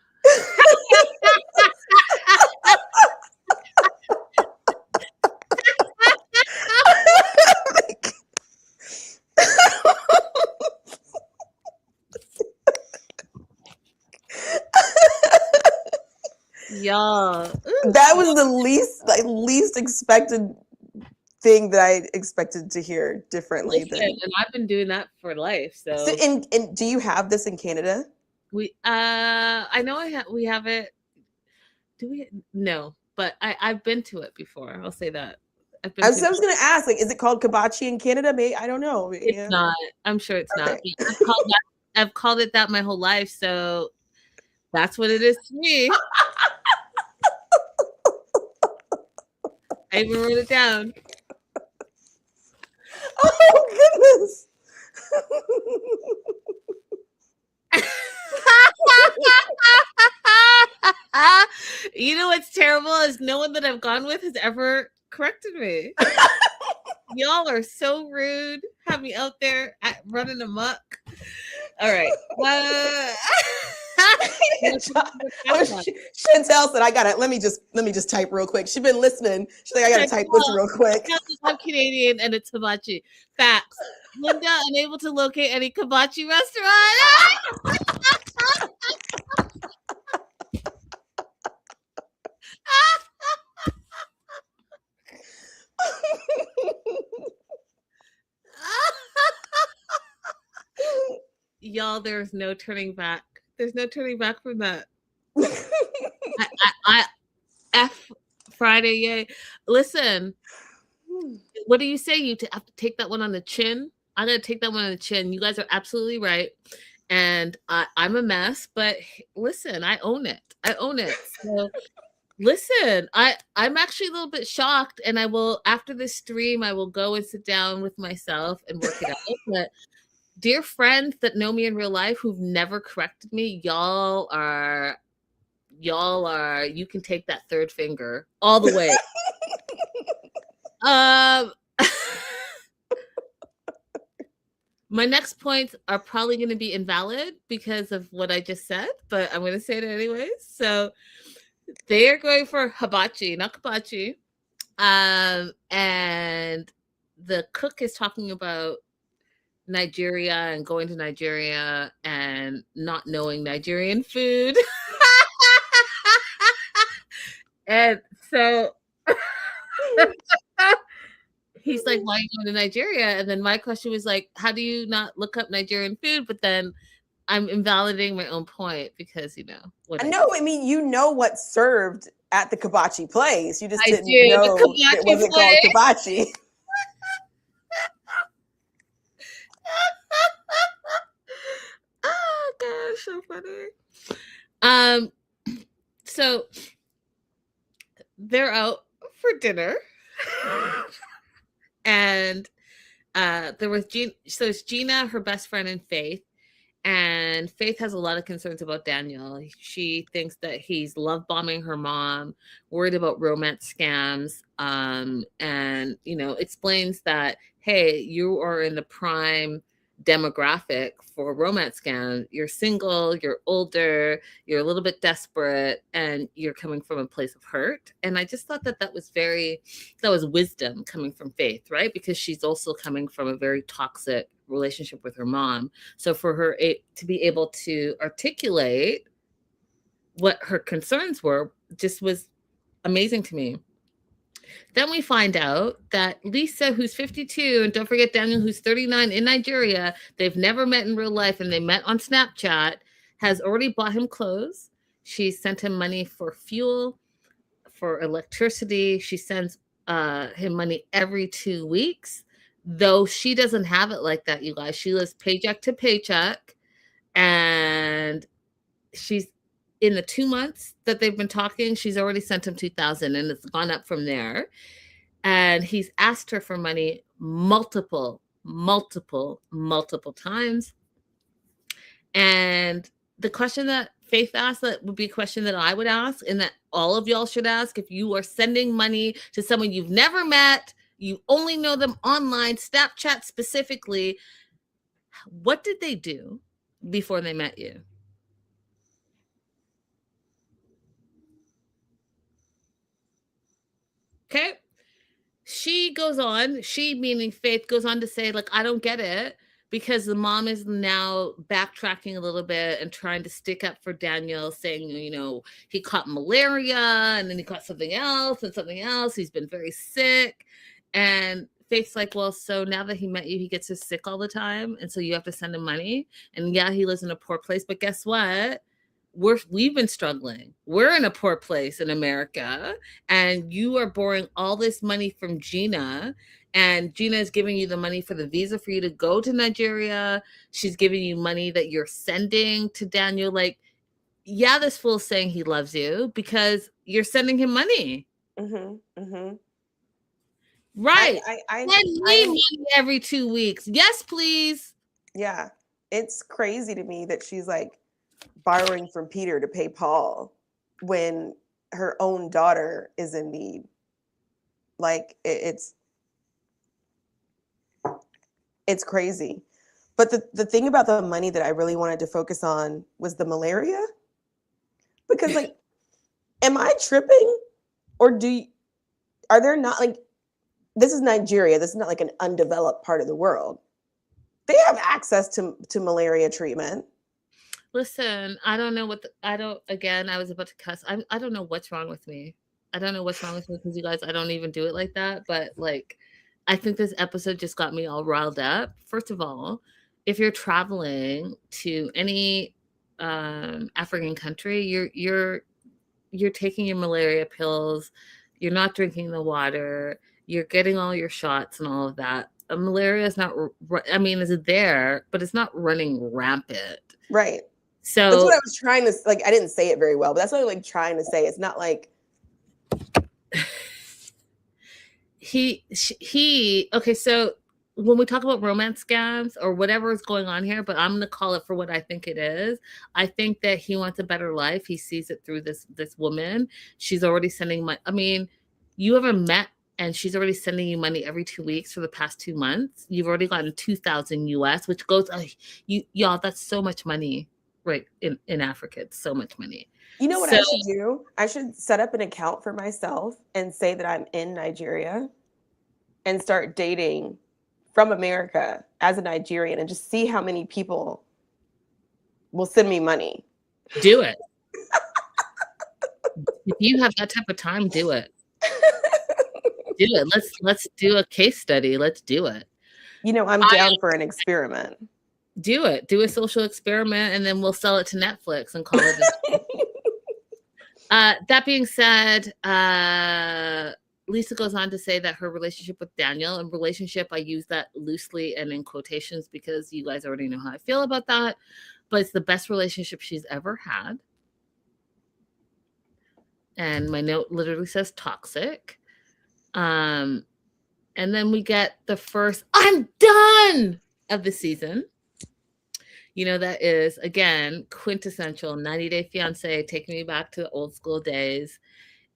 Y'all. That was the least expected thing that I expected to hear differently. Listen, and I've been doing that for life. So in do you have this in Canada? I know we have it. Do we? No, but I've been to it before. I'll say that. I was going to ask, like, is it called kibachi in Canada? Maybe, I don't know. It's not. I'm sure it's not. I've called it that my whole life, so that's what it is to me. I even wrote it down. Oh goodness. You know what's terrible is no one that I've gone with has ever corrected me. Y'all are so rude. Have me out there running amok. All right. Chantel said, "I got it. Let me just type real quick." She's been listening. She's like, "I got to type this real quick." I'm Canadian and it's hibachi. Facts. Linda unable to locate any hibachi restaurant. Y'all, there's no turning back. There's no turning back from that. I F Friday, yay. Listen, what do you say? You have to take that one on the chin? I gotta take that one on the chin. You guys are absolutely right. And I'm a mess, but listen, I own it. I own it. So listen, I'm actually a little bit shocked, and I will, after this stream, I will go and sit down with myself and work it out. But dear friends that know me in real life who've never corrected me, y'all are, you can take that third finger all the way. My next points are probably going to be invalid because of what I just said, but I'm going to say it anyways. So they are going for hibachi, not hibachi. And the cook is talking about Nigeria and going to Nigeria and not knowing Nigerian food. And so he's like, why are you going to Nigeria? And then my question was like, how do you not look up Nigerian food? But then I'm invalidating my own point because, you know. I mean, you know what's served at the hibachi place. You just didn't know it wasn't called hibachi. Oh gosh, so funny. So they're out for dinner. And there was so it's Gina, her best friend, and Faith. And Faith has a lot of concerns about Daniel. She thinks that he's love bombing her mom, worried about romance scams, and, you know, explains that, hey, you are in the prime demographic for romance scam. You're single, you're older, you're a little bit desperate, and you're coming from a place of hurt. And I just thought that that was wisdom coming from Faith, right? Because she's also coming from a very toxic relationship with her mom. So for her to be able to articulate what her concerns were just was amazing to me. Then we find out that Lisa, who's 52, and don't forget Daniel, who's 39, in Nigeria, they've never met in real life and they met on Snapchat, has already bought him clothes. She sent him money for fuel, for electricity. She sends him money every 2 weeks. Though she doesn't have it like that, you guys. She lives paycheck to paycheck. And she's, in the 2 months that they've been talking, she's already sent him $2,000, and it's gone up from there. And he's asked her for money multiple times. And the question that Faith asked, that would be a question that I would ask, and that all of y'all should ask, if you are sending money to someone you've never met, you only know them online, Snapchat specifically, what did they do before they met you? Okay. She goes on, she meaning Faith, goes on to say, like, I don't get it, because the mom is now backtracking a little bit and trying to stick up for Daniel, saying, you know, he caught malaria and then he caught something else and something else. He's been very sick. And Faith's like, well, so now that he met you, he gets sick all the time. And so you have to send him money. And yeah, he lives in a poor place, but guess what? We've been struggling. We're in a poor place in America, and you are borrowing all this money from Gina, and Gina is giving you the money for the visa for you to go to Nigeria. She's giving you money that you're sending to Daniel. Like, yeah, this fool's saying he loves you because you're sending him money. Mm-hmm, mm-hmm. Right. Send me money every 2 weeks. Yes, please. Yeah. It's crazy to me that she's like borrowing from Peter to pay Paul when her own daughter is in need. Like it's crazy. But the thing about the money that I really wanted to focus on was the malaria. Because like, am I tripping? Or are there not, like, this is Nigeria. This is not like an undeveloped part of the world. They have access to malaria treatment. Listen, I don't know again, I was about to cuss. I don't know what's wrong with me. I don't know what's wrong with me because you guys, I don't even do it like that. But like, I think this episode just got me all riled up. First of all, if you're traveling to any African country, you're taking your malaria pills, you're not drinking the water, you're getting all your shots and all of that. Malaria is not, I mean, is it there, but it's not running rampant. Right. So that's what I was trying to, like, I didn't say it very well, but that's what I'm like trying to say. It's not like okay, so when we talk about romance scams or whatever is going on here, but I'm going to call it for what I think it is. I think that he wants a better life. He sees it through this woman. She's already sending money. I mean, you ever met and she's already sending you money every 2 weeks for the past 2 months? You've already gotten 2,000 US, which goes, y'all, that's so much money, right? In Africa, it's so much money. You know what I should do? I should set up an account for myself and say that I'm in Nigeria and start dating from America as a Nigerian and just see how many people will send me money. Do it. If you have that type of time, do it. Do it. Let's do a case study. Let's do it. You know, I'm down for an experiment. Do it. Do a social experiment, and then we'll sell it to Netflix and call it. That being said, Lisa goes on to say that her relationship with Daniel, and relationship, I use that loosely and in quotations because you guys already know how I feel about that, but it's the best relationship she's ever had. And my note literally says toxic. And then we get the first "I'm done" of the season. You know, that is, again, quintessential 90 Day Fiance, taking me back to the old school days.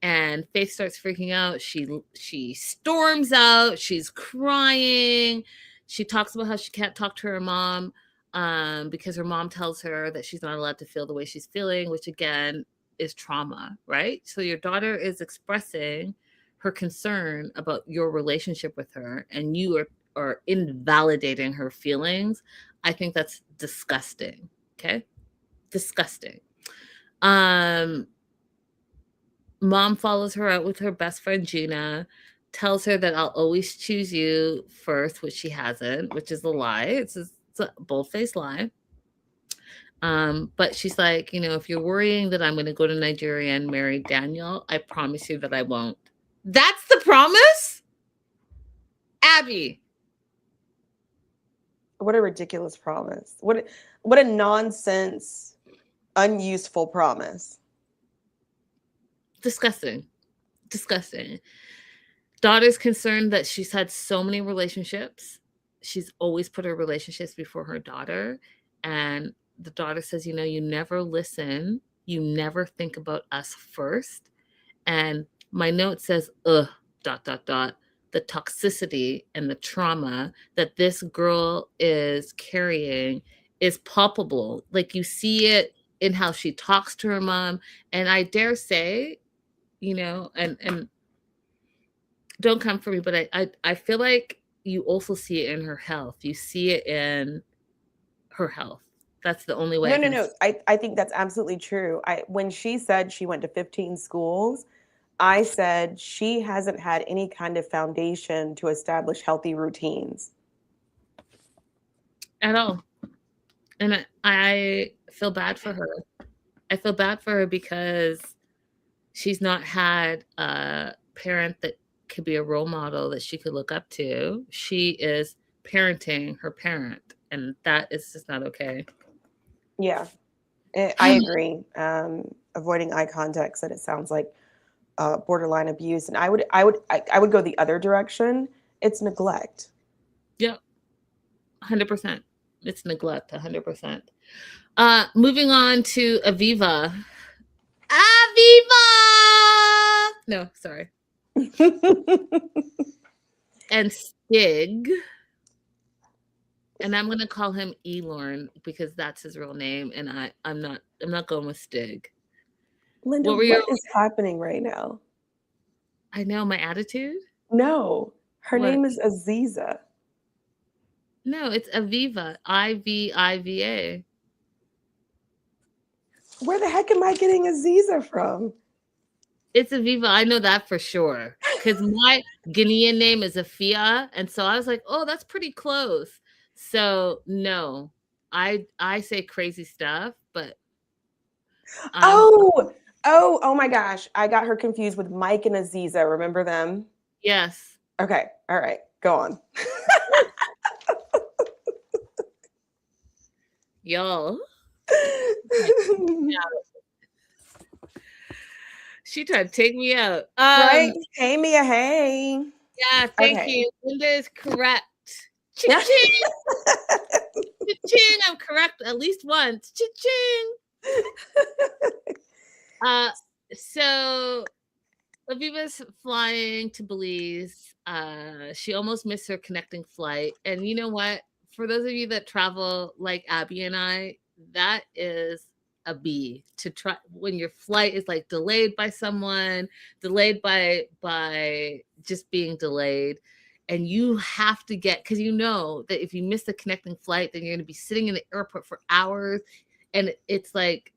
And Faith starts freaking out. She storms out. She's crying. She talks about how she can't talk to her mom because her mom tells her that she's not allowed to feel the way she's feeling, which again is trauma, right? So your daughter is expressing her concern about your relationship with her, and you are invalidating her feelings. I think that's disgusting. Okay? Disgusting. Mom follows her out with her best friend Gina, tells her that I'll always choose you first, which she hasn't, which is a lie. It's a bold-faced lie. But she's like, you know, if you're worrying that I'm going to go to Nigeria and marry Daniel, I promise you that I won't. That's the promise? Abby. What a ridiculous promise. What a nonsense, unuseful promise. Disgusting. Disgusting. Daughter's concerned that she's had so many relationships. She's always put her relationships before her daughter. And the daughter says, you know, you never listen. You never think about us first. And my note says, the toxicity and the trauma that this girl is carrying is palpable. Like, you see it in how she talks to her mom. And I dare say, you know, and don't come for me, but I feel like you also see it in her health. You see it in her health. That's the only way. No. I think that's absolutely true. When she said she went to 15 schools, I said she hasn't had any kind of foundation to establish healthy routines. At all. And I feel bad for her. I feel bad for her because she's not had a parent that could be a role model that she could look up to. She is parenting her parent, and that is just not okay. Yeah, I agree. Avoiding eye contact, said it sounds like borderline abuse, and I would go the other direction. It's neglect. Yeah, 100%. It's neglect, 100%. Moving on to Aviva. No, sorry. and Stig. And I'm gonna call him Elorn because that's his real name, and I'm not going with Stig. Linda, What were your? what is happening right now? I know my attitude. No, her What? name is Aziza. No, it's Aviva. Iviva. Where the heck am I getting Aziza from? It's Aviva. I know that for sure. Because my Ghanaian name is Afia. And so I was like, oh, that's pretty close. So no. I say crazy stuff, but I'm Oh my gosh. I got her confused with Mike and Aziza. Remember them? yes. Okay. All right. Go on. Y'all. She tried to take me out. Right? Hey, Mia. Hey. Yeah, thank Okay. you. Linda is correct. Ching ching. I'm correct at least once. Ching. So Aviva's flying to Belize. She almost missed her connecting flight. And you know what? For those of you that travel like Abby and I, that is a B to try when your flight is like delayed by someone, delayed by just being delayed. And you have to get, because you know that if you miss the connecting flight, then you're going to be sitting in the airport for hours. And it's like,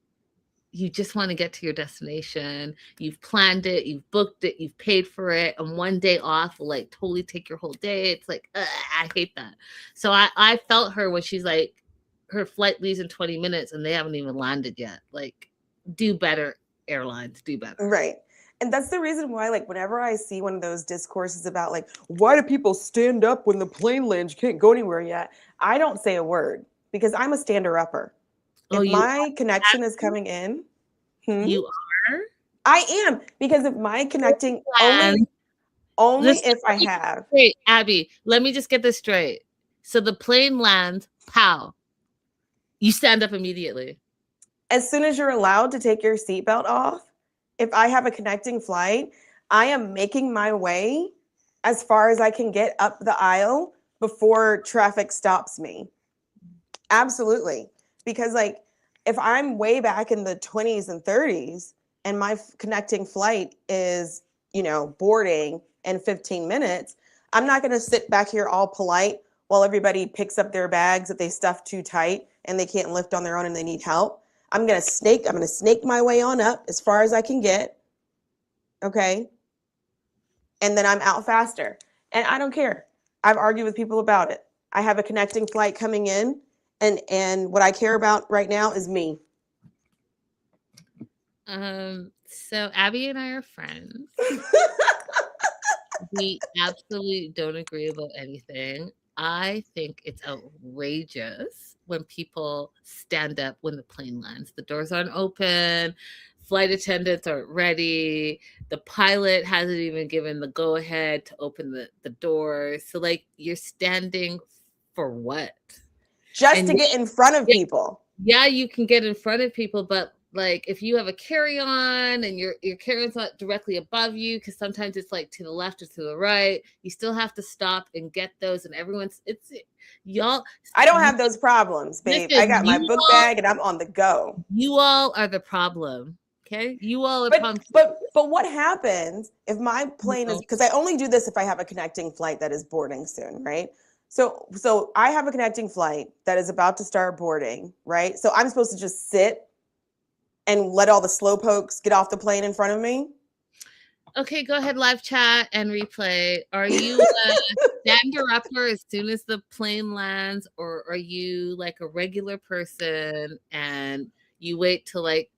you just want to get to your destination. You've planned it, you've booked it, you've paid for it, and one day off will like totally take your whole day. It's like, I hate that. So I felt her when she's like, her flight leaves in 20 minutes and they haven't even landed yet. Like, do better, airlines, do better. Right. And that's the reason why, like, whenever I see one of those discourses about, like, why do people stand up when the plane lands? You can't go anywhere yet. I don't say a word because I'm a stander-upper. Oh, If you my connection is coming in, you are? I am, because if my connecting only if I have. Wait, Abby, let me just get this straight. So the plane lands, pow. You stand up immediately. As soon as you're allowed to take your seatbelt off, if I have a connecting flight, I am making my way as far as I can get up the aisle before traffic stops me. Absolutely. Because, like, if I'm way back in the 20s and 30s and my connecting flight is, boarding in 15 minutes, I'm not going to sit back here all polite while everybody picks up their bags that they stuffed too tight and they can't lift on their own and they need help. I'm going to snake my way on up as far as I can get. Okay? And then I'm out faster. And I don't care. I've argued with people about it. I have a connecting flight coming in, and what I care about right now is me. So Abby and I are friends. We absolutely don't agree about anything. I think it's outrageous when people stand up when the plane lands. The doors aren't open, flight attendants aren't ready, the pilot hasn't even given the go ahead to open the doors. So, like, you're standing for what? Just to get in front of people. Yeah, you can get in front of people, but like if you have a carry-on and your carry-on's not directly above you, because sometimes it's like to the left or to the right, you still have to stop and get those. And it's y'all. I don't have those problems, babe. Listen, I got my book bag and I'm on the go. You all are the problem. Okay, you all are but, problem. But what happens if my plane is, because I only do this if I have a connecting flight that is boarding soon, right? So I have a connecting flight that is about to start boarding, right? So I'm supposed to just sit and let all the slowpokes get off the plane in front of me? Okay, go ahead, live chat and replay. Are you a stander-upper as soon as the plane lands, or are you like a regular person and you wait till like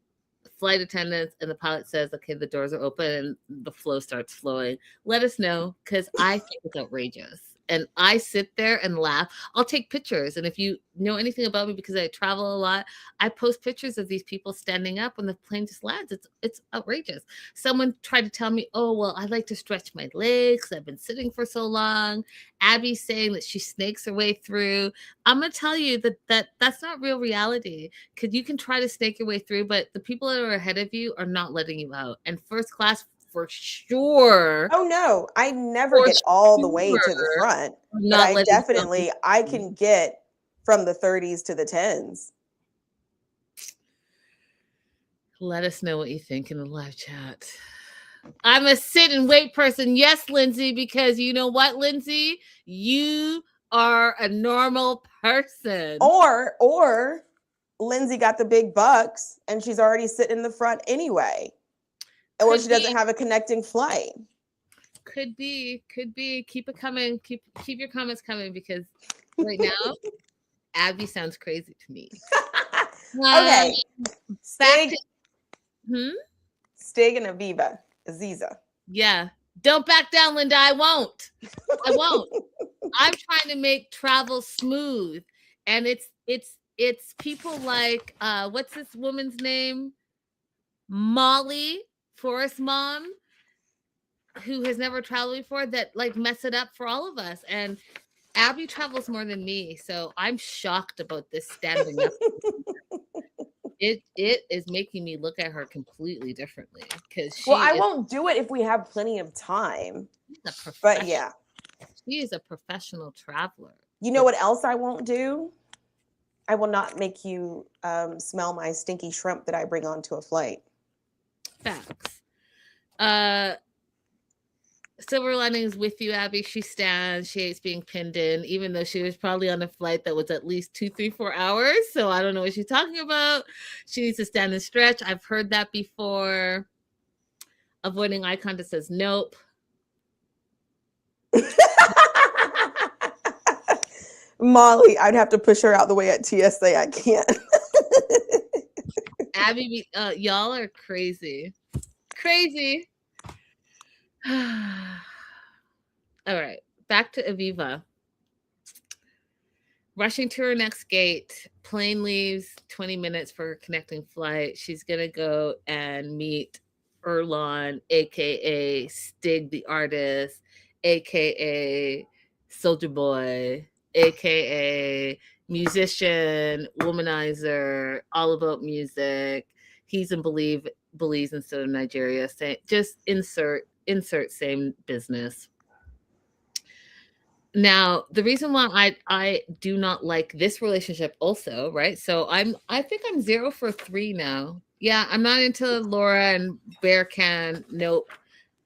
flight attendants and the pilot says, okay, the doors are open and the flow starts flowing? Let us know, because I think it's outrageous. And I sit there and laugh. I'll take pictures. And if you know anything about me, because I travel a lot, I post pictures of these people standing up when the plane just lands. It's outrageous. Someone tried to tell me, oh, well, I like to stretch my legs. I've been sitting for so long. Abby's saying that she snakes her way through. I'm going to tell you that's not real reality, because you can try to snake your way through, but the people that are ahead of you are not letting you out. And first class for sure. Oh no, I never For get all the way to the sure. front, I'm but not I letting you definitely I can get from the 30s to the 10s. Let us know what you think in the live chat. I'm a sit and wait person. Yes, Lindsay, because you know what, Lindsay? You are a normal person. Or Lindsay got the big bucks and she's already sitting in the front anyway. Or she doesn't have a connecting flight. Could be. Keep it coming. Keep your comments coming, because right now, Abby sounds crazy to me. Okay. Back Stig, to Stig and Aziza. Yeah. Don't back down, Linda. I won't. I'm trying to make travel smooth. And it's people like what's this woman's name? Molly, Forest Mom, who has never traveled before, that like mess it up for all of us. And Abby travels more than me, so I'm shocked about this standing up. It is making me look at her completely differently, because I won't do it if we have plenty of time. But yeah, she is a professional traveler. You know what else I won't do? I will not make you smell my stinky shrimp that I bring onto a flight. Facts. Silver linings with you, Abby. She stands. She hates being pinned in, even though she was probably on a flight that was at least 2, 3, 4 hours. So I don't know what she's talking about. She needs to stand and stretch. I've heard that before. Avoiding eye contact says nope. Molly, I'd have to push her out the way at TSA. I can't. Abby, y'all are crazy. Crazy. All right, back to Aviva. Rushing to her next gate, plane leaves 20 minutes for her connecting flight. She's going to go and meet Erlon, aka Stig the artist, aka Soldier Boy, aka musician, womanizer, all about music. He's in Belize instead of Nigeria. Just insert same business. Now, the reason why I do not like this relationship also, right? So I think I'm 0 for 3 now. Yeah, I'm not into Laura and Bearcan. Nope.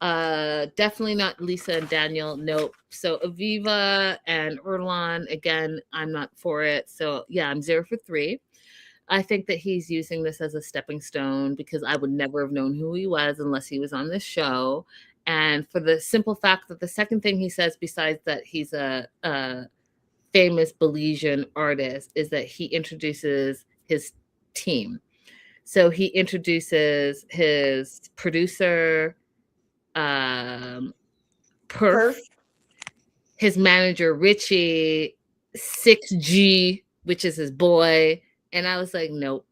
Definitely not Lisa and Daniel. Nope. So Aviva and Erlon, again, I'm not for it. So yeah, I'm 0 for 3. I think that he's using this as a stepping stone, because I would never have known who he was unless he was on this show. And for the simple fact that the second thing he says, besides that he's a famous Belizean artist, is that he introduces his team. So he introduces his producer, Perf, his manager, Richie, 6G, which is his boy. And I was like, nope.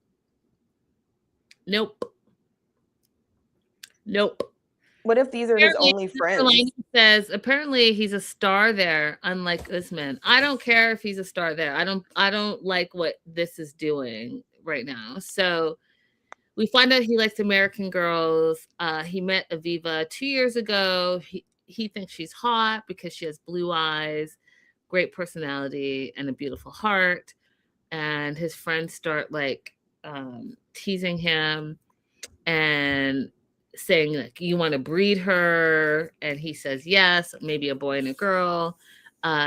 What if these are his only friends? Says apparently he's a star there, unlike Usman. I don't care if he's a star there. I don't like what this is doing right now. So we find out he likes American girls. He met Aviva 2 years ago. He thinks she's hot because she has blue eyes, great personality, and a beautiful heart. And his friends start like teasing him and saying, like, you want to breed her? And he says yes, maybe a boy and a girl.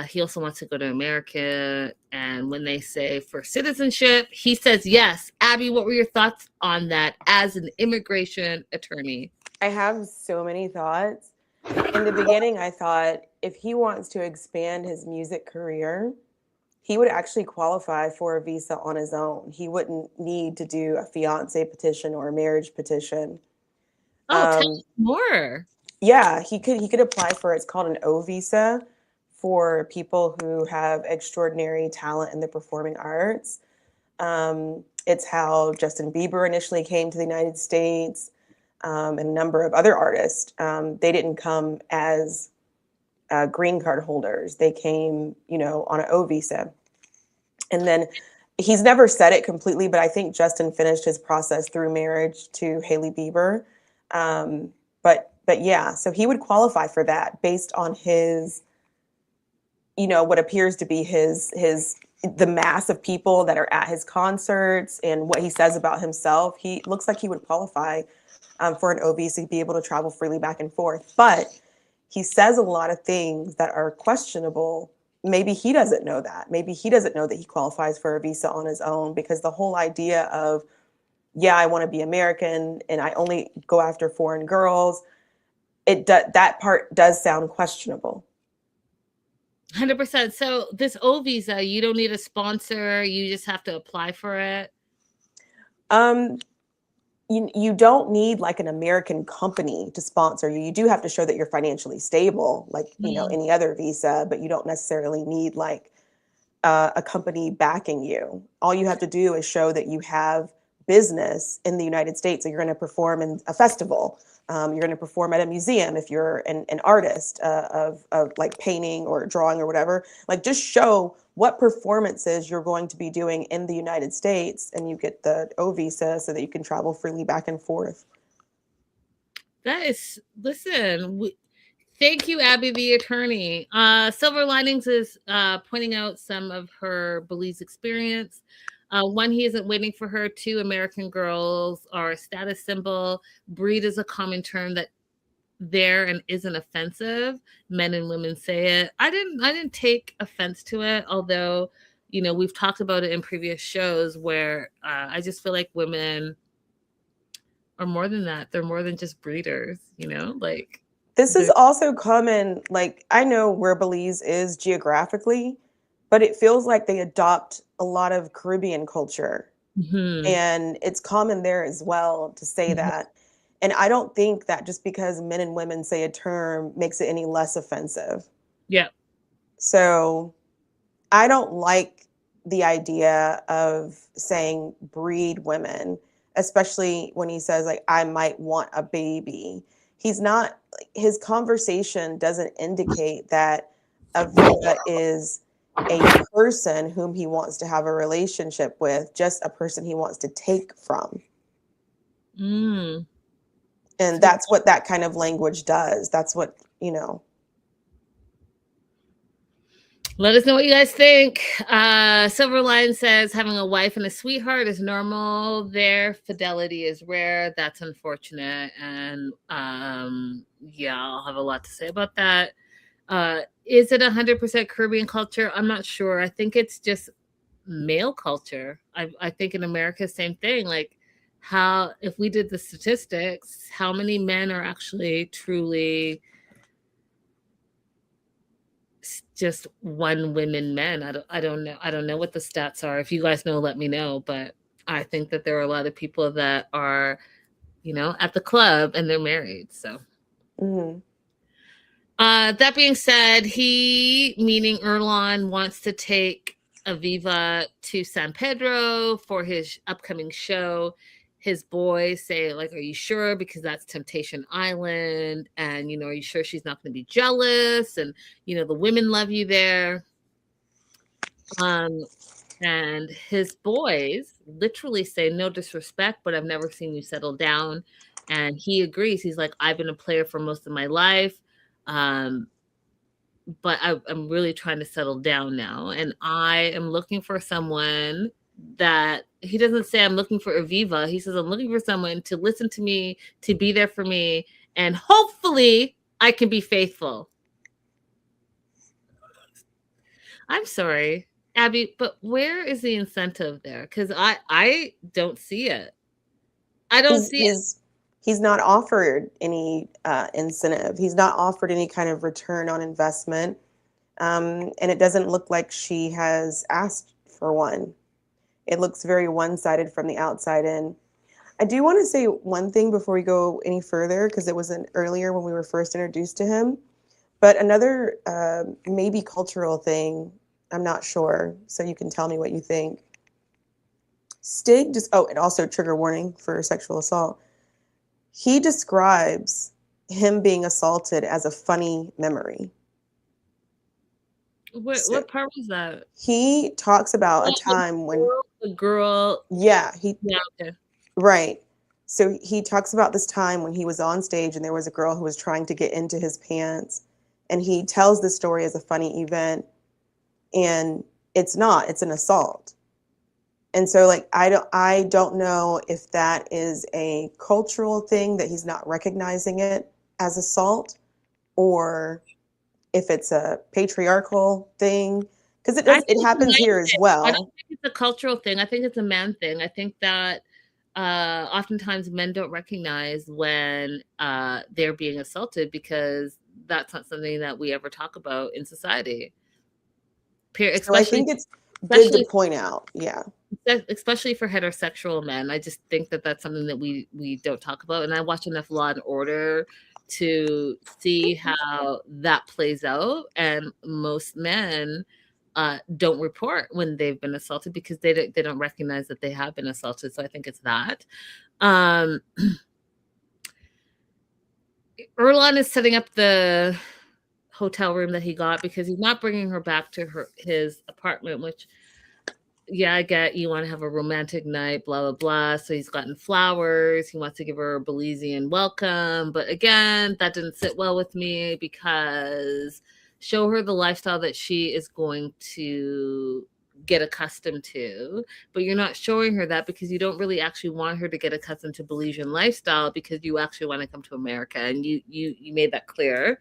He also wants to go to America. And when they say for citizenship, he says yes. Abby, what were your thoughts on that as an immigration attorney? I have so many thoughts. In the beginning, I thought if he wants to expand his music career, he would actually qualify for a visa on his own. He wouldn't need to do a fiance petition or a marriage petition. Tell me more. Yeah, he could apply for, it's called an O visa, for people who have extraordinary talent in the performing arts. It's how Justin Bieber initially came to the United States, and a number of other artists. They didn't come as green card holders. They came, on an O visa. And then he's never said it completely, but I think Justin finished his process through marriage to Hailey Bieber. But But yeah, so he would qualify for that based on his, what appears to be the mass of people that are at his concerts and what he says about himself. He looks like he would qualify for an OV to be able to travel freely back and forth. But he says a lot of things that are questionable. Maybe he doesn't know that. Maybe he doesn't know that he qualifies for a visa on his own, because the whole idea of, yeah, I want to be American and I only go after foreign girls, that part does sound questionable. 100%. So this O visa, you don't need a sponsor. You just have to apply for it. Um, you don't need like an American company to sponsor you. You do have to show that you're financially stable, like, any other visa, but you don't necessarily need like a company backing you. All you have to do is show that you have business in the United States. So you're going to perform in a festival. You're going to perform at a museum if you're an artist of like painting or drawing or whatever. Like, just show what performances you're going to be doing in the United States, and you get the O visa so that you can travel freely back and forth. Thank you, Abby, the attorney. Silver Linings is pointing out some of her Belize experience. One, he isn't waiting for her. Two, American girls are a status symbol. Breed is a common term that there and isn't offensive. Men and women say it. I didn't take offense to it, although, we've talked about it in previous shows where I just feel like women are more than that. They're more than just breeders, like. This is also common. Like, I know where Belize is geographically, but it feels like they adopt a lot of Caribbean culture. Mm-hmm. And it's common there as well to say that. And I don't think that just because men and women say a term makes it any less offensive. Yeah. So I don't like the idea of saying breed women, especially when he says, like, I might want a baby. His conversation doesn't indicate that Aviva is a person whom he wants to have a relationship with, just a person he wants to take from. Mm. And that's what that kind of language does. That's what, Let us know what you guys think. Silverline says having a wife and a sweetheart is normal. Their fidelity is rare. That's unfortunate. And yeah, I'll have a lot to say about that. Is it 100% Caribbean culture? I'm not sure. I think it's just male culture. I think in America, same thing. Like, if we did the statistics, how many men are actually truly just one women men? I don't know. I don't know what the stats are. If you guys know, let me know. But I think that there are a lot of people that are, at the club and they're married. So. Mm-hmm. That being said, he, meaning Erlon, wants to take Aviva to San Pedro for his upcoming show. His boys say, like, are you sure? Because that's Temptation Island. And, are you sure she's not going to be jealous? And, the women love you there. And his boys literally say, no disrespect, but I've never seen you settle down. And he agrees. He's like, I've been a player for most of my life. But I'm really trying to settle down now. And I am looking for someone that, he doesn't say I'm looking for Aviva. He says, I'm looking for someone to listen to me, to be there for me. And hopefully I can be faithful. I'm sorry, Abby, but where is the incentive there? Because I don't see it. I don't see it. He's not offered any incentive. He's not offered any kind of return on investment. And it doesn't look like she has asked for one. It looks very one-sided from the outside in. I do want to say one thing before we go any further, because it wasn't earlier when we were first introduced to him. But another maybe cultural thing, I'm not sure, so you can tell me what you think. Stig and also trigger warning for sexual assault. He describes him being assaulted as a funny memory. What part was that? He talks about a time when the girl. Yeah, Yeah. Okay. Right. So he talks about this time when he was on stage and there was a girl who was trying to get into his pants. And he tells the story as a funny event. And it's not, it's an assault. And so like I don't know if that is a cultural thing that he's not recognizing it as assault, or if it's a patriarchal thing, because it happens here as well. I don't think it's a cultural thing. I think it's a man thing. I think that oftentimes men don't recognize when they're being assaulted because that's not something that we ever talk about in society. So I think it's good to point out, yeah. Especially for heterosexual men. I just think that that's something that we don't talk about. And I watch enough Law and Order to see how that plays out. And most men don't report when they've been assaulted because they don't recognize that they have been assaulted. So I think it's that. Earlonne is setting up the hotel room that he got because he's not bringing her back to his apartment, which, yeah, I get you want to have a romantic night, blah, blah, blah. So he's gotten flowers. He wants to give her a Belizean welcome. But again, that didn't sit well with me because show her the lifestyle that she is going to get accustomed to. But you're not showing her that because you don't really actually want her to get accustomed to Belizean lifestyle because you actually want to come to America. And you made that clear.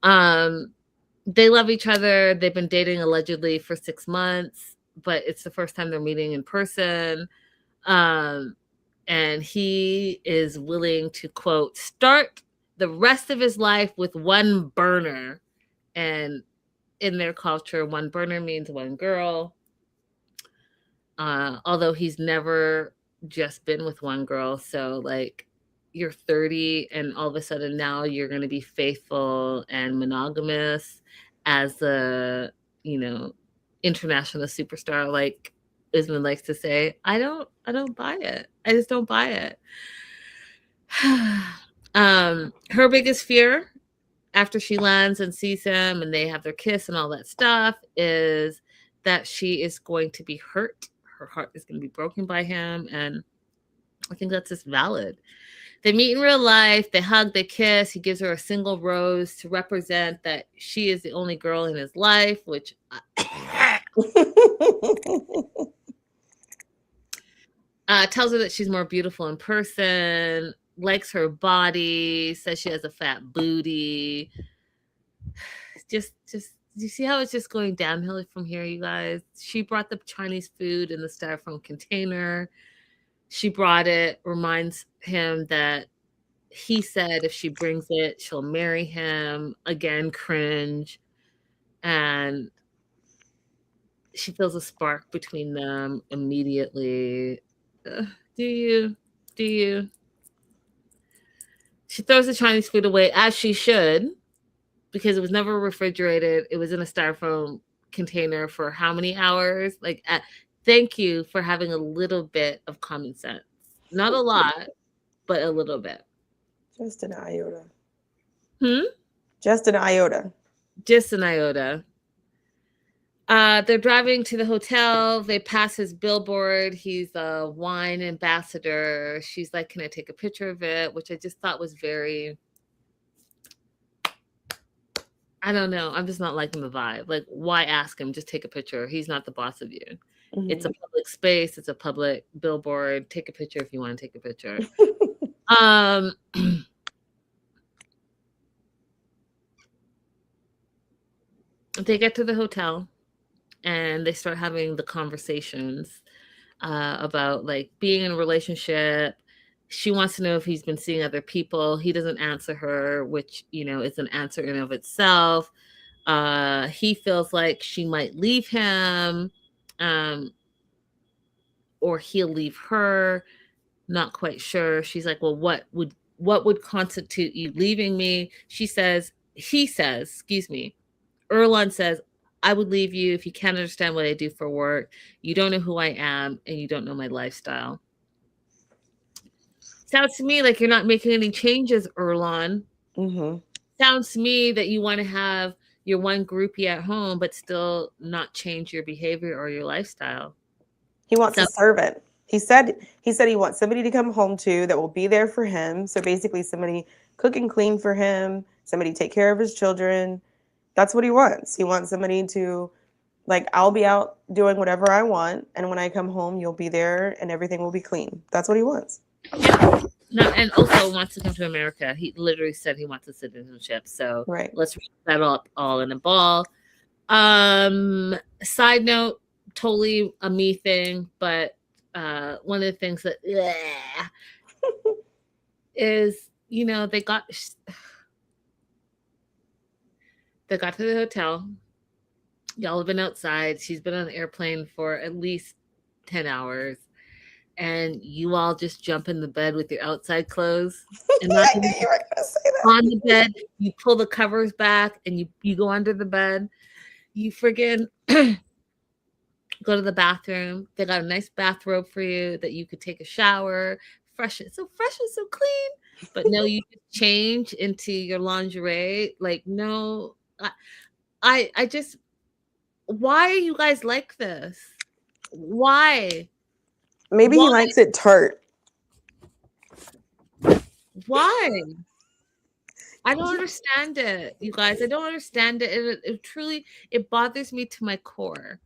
They love each other. They've been dating allegedly for 6 months, but it's the first time they're meeting in person. And he is willing to, quote, start the rest of his life with one burner. And in their culture, one burner means one girl. Although he's never just been with one girl. So like you're 30 and all of a sudden now you're going to be faithful and monogamous as a, international superstar, like Usman likes to say. I don't buy it. I just don't buy it. Her biggest fear after she lands and sees him and they have their kiss and all that stuff is that she is going to be hurt. Her heart is going to be broken by him. And I think that's just valid. They meet in real life. They hug, they kiss. He gives her a single rose to represent that she is the only girl in his life, which tells her that she's more beautiful in person, likes her body, says she has a fat booty. Just you see how it's just going downhill from here, you guys? She brought the Chinese food in the styrofoam container. She brought it, reminds him that he said if she brings it, she'll marry him. Again, cringe. And she feels a spark between them immediately. Do you? She throws the Chinese food away, as she should, because it was never refrigerated. It was in a styrofoam container for how many hours? Like, thank you for having a little bit of common sense. Not a lot, but a little bit. Just an iota. Just an iota. They're driving to the hotel. They pass his billboard. He's a wine ambassador. She's like, can I take a picture of it? Which I just thought was very, I don't know. I'm just not liking the vibe. Like, why ask him? Just take a picture. He's not the boss of you. Mm-hmm. It's a public space. It's a public billboard. Take a picture if you want to take a picture. They get to the hotel and they start having the conversations about like being in a relationship. She wants to know if he's been seeing other people. He doesn't answer her, which, is an answer in of itself. He feels like she might leave him, or he'll leave her. Not quite sure. She's like, well, what would constitute you leaving me? He says, Earlonne says, I would leave you if you can't understand what I do for work. You don't know who I am, and you don't know my lifestyle. Sounds to me like you're not making any changes, Earlonne. Mm-hmm. Sounds to me that you want to have your one groupie at home, but still not change your behavior or your lifestyle. He wants a servant. He said he wants somebody to come home to that will be there for him. So basically somebody cook and clean for him, somebody take care of his children. That's what he wants. He wants somebody to, like, I'll be out doing whatever I want, and when I come home, you'll be there and everything will be clean. That's what he wants. Yeah. No, and also wants to come to America. He literally said he wants a citizenship. So Right. let's wrap that up all in a ball. Side note, totally a me thing, but one of the things that is, they got to the hotel. Y'all have been outside. She's been on the airplane for at least 10 hours. And you all just jump in the bed with your outside clothes. And not I knew you were going to say that. on the bed, you pull the covers back and you go under the bed. You friggin' go to the bathroom. They got a nice bathrobe for you that you could take a shower. Fresh and so clean. But no, you just change into your lingerie. Like, no, I just, why are you guys like this? Why? Maybe he likes it tart. Why? I don't understand it, you guys. I don't understand it. It truly, it bothers me to my core.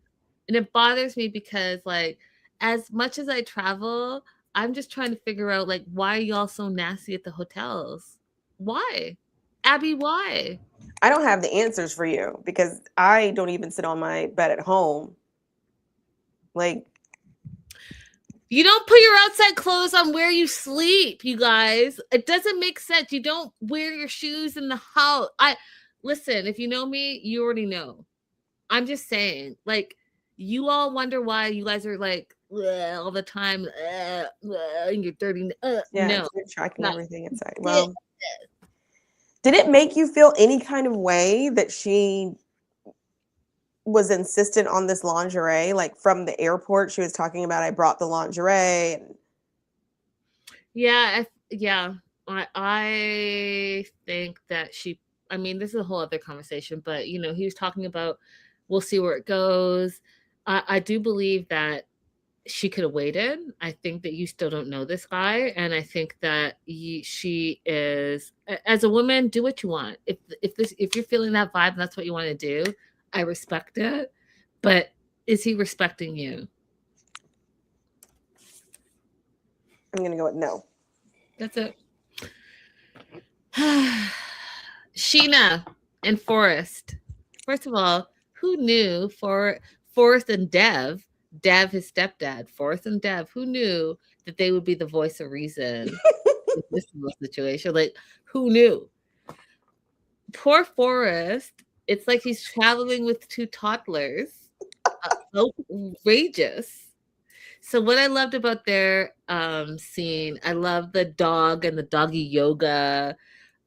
And it bothers me because, like, as much as I travel, I'm just trying to figure out, like, why are y'all so nasty at the hotels? Why? Abby, why? I don't have the answers for you because I don't even sit on my bed at home. Like, you don't put your outside clothes on where you sleep, you guys. It doesn't make sense. You don't wear your shoes in the house. Listen, if you know me, you already know. I'm just saying, like, you all wonder why you guys are like all the time, and you're dirty. No, you're tracking everything inside. Well, did it make you feel any kind of way that she was insistent on this lingerie? Like, from the airport, she was talking about, I brought the lingerie. And yeah. I think that she, I mean, this is a whole other conversation, but he was talking about, we'll see where it goes. I do believe that she could have waited. I think that you still don't know this guy, and I think that she is, as a woman, do what you want. If you're feeling that vibe and that's what you want to do, I respect it. But is he respecting you? I'm gonna go with no. That's it. Sheena and Forrest. First of all, who knew Forrest and Dev, his stepdad, Forrest and Dev, who knew that they would be the voice of reason in this situation? Like, who knew? Poor Forrest. It's like he's traveling with two toddlers. Outrageous. So what I loved about their scene, I love the dog and the doggy yoga.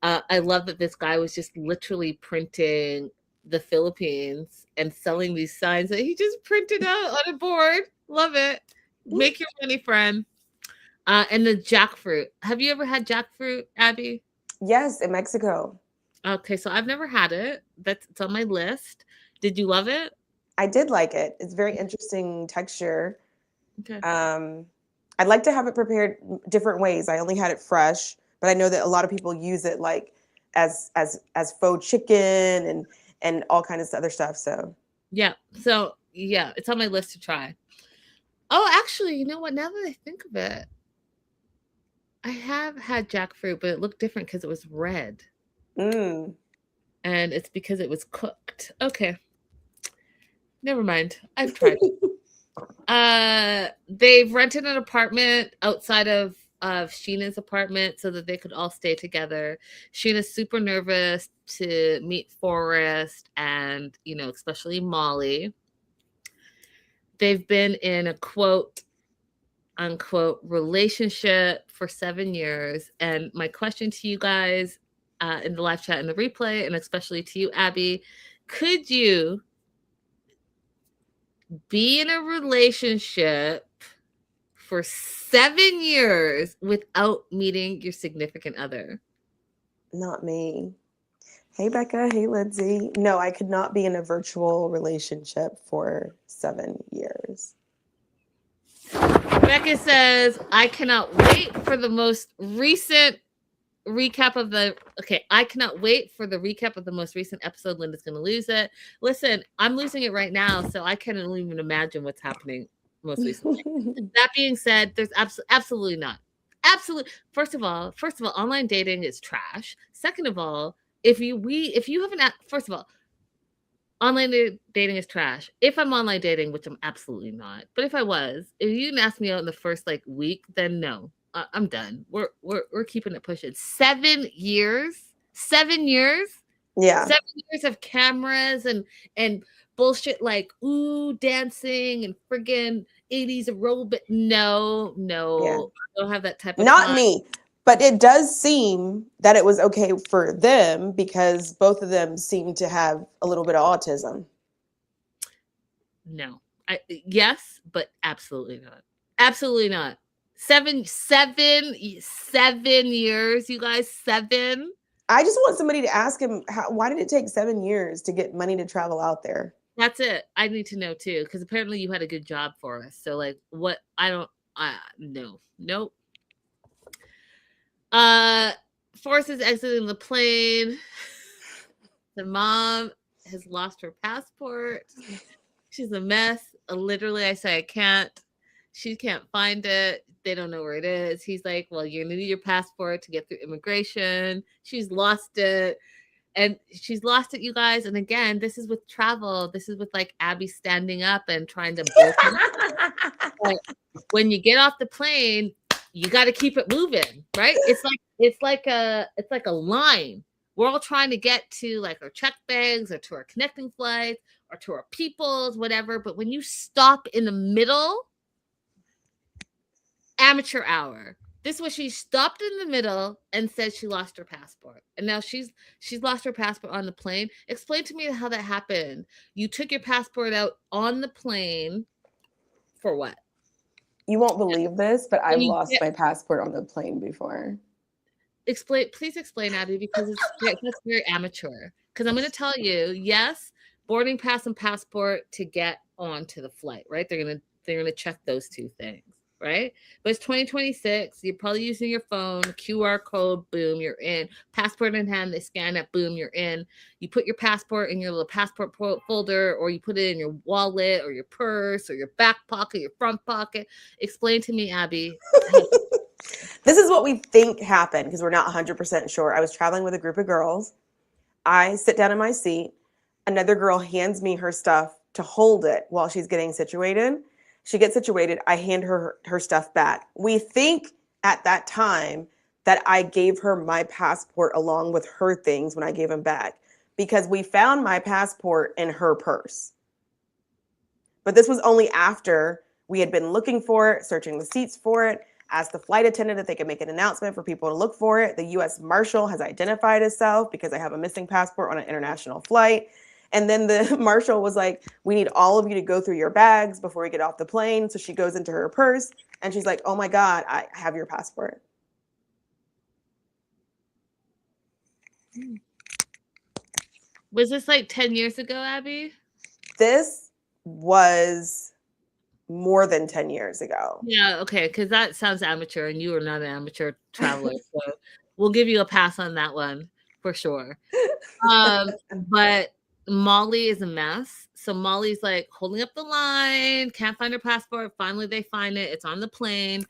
I love that this guy was just literally printing the Philippines and selling these signs that he just printed out on a board. Love it. Make your money, friend. And the jackfruit. Have you ever had jackfruit, Abby? Yes, in Mexico. Okay, so I've never had it. It's on my list. Did you love it? I did like it. It's very interesting texture. Okay. I'd like to have it prepared different ways. I only had it fresh, but I know that a lot of people use it like as faux chicken and all kinds of other stuff. So yeah. So yeah, it's on my list to try. Oh, actually, you know what? Now that I think of it, I have had jackfruit, but it looked different because it was red. Mm. And it's because it was cooked. Okay. Never mind. I've tried. They've rented an apartment outside of Sheena's apartment so that they could all stay together. Sheena's super nervous to meet Forrest and, especially Molly. They've been in a quote unquote relationship for 7 years. And my question to you guys in the live chat and the replay, and especially to you, Abby, could you be in a relationship for 7 years without meeting your significant other? Not me. Hey, Becca. Hey, Lindsay. No, I could not be in a virtual relationship for 7 years. Rebecca says, I cannot wait for the most recent recap of the I cannot wait for the recap of the most recent episode. Linda's gonna lose it. Listen, I'm losing it right now, so I can't even imagine what's happening most recently. That being said, there's absolutely not. Absolutely. First of all, online dating is trash. Second of all, if you haven't, first of all, online dating is trash. If I'm online dating, which I'm absolutely not, but if I was, if you didn't ask me out in the first like week, then no, I'm done. We're keeping it pushing. 7 years, 7 years, Yeah. 7 years of cameras and bullshit like dancing and friggin' 80s aerobic. No, Yeah. I don't have that type of Not time. me. But it does seem that it was okay for them because both of them seem to have a little bit of autism. No. Yes, but absolutely not. Absolutely not. 7 years, you guys. 7. I just want somebody to ask him, why did it take 7 years to get money to travel out there? That's it. I need to know too, because apparently you had a good job for us. So like, what? No, nope. Forrest is exiting the plane. The mom has lost her passport. She's a mess. Literally, I say I can't. She can't find it. They don't know where it is. He's like, well, you're gonna need your passport to get through immigration. She's lost it. And she's lost it, you guys. And again, this is with travel. This is with like Abby standing up and trying to like, when you get off the plane, you got to keep it moving, right? It's like a line. We're all trying to get to like our check bags or to our connecting flights or to our peoples, whatever. But when you stop in the middle, amateur hour. This was she stopped in the middle and said she lost her passport. And now she's lost her passport on the plane. Explain to me how that happened. You took your passport out on the plane for what? You won't believe this, but I've lost my passport on the plane before. Please explain, Abby, because that's very amateur. Because I'm going to tell you, yes, boarding pass and passport to get onto the flight, right? They're gonna check those two things, right? But it's 2026. You're probably using your phone, QR code, boom, you're in. Passport in hand, they scan it, boom, you're in. You put your passport in your little passport folder, or you put it in your wallet, or your purse, or your back pocket, your front pocket. Explain to me, Abby. This is what we think happened because we're not 100% sure. I was traveling with a group of girls. I sit down in my seat. Another girl hands me her stuff to hold it while she's getting situated. She gets situated. I hand her stuff back. We think at that time that I gave her my passport along with her things when I gave them back because we found my passport in her purse. But this was only after we had been looking for it, searching the seats for it, asked the flight attendant if they could make an announcement for people to look for it. The U.S. Marshal has identified itself because I have a missing passport on an international flight. And then the marshal was like, we need all of you to go through your bags before we get off the plane. So she goes into her purse and she's like, oh my God, I have your passport. Was this like 10 years ago, Abby? This was more than 10 years ago. Yeah, okay, because that sounds amateur, and you are not an amateur traveler, so we'll give you a pass on that one for sure. But Molly is a mess. So Molly's like holding up the line, can't find her passport. Finally, they find it. It's on the plane.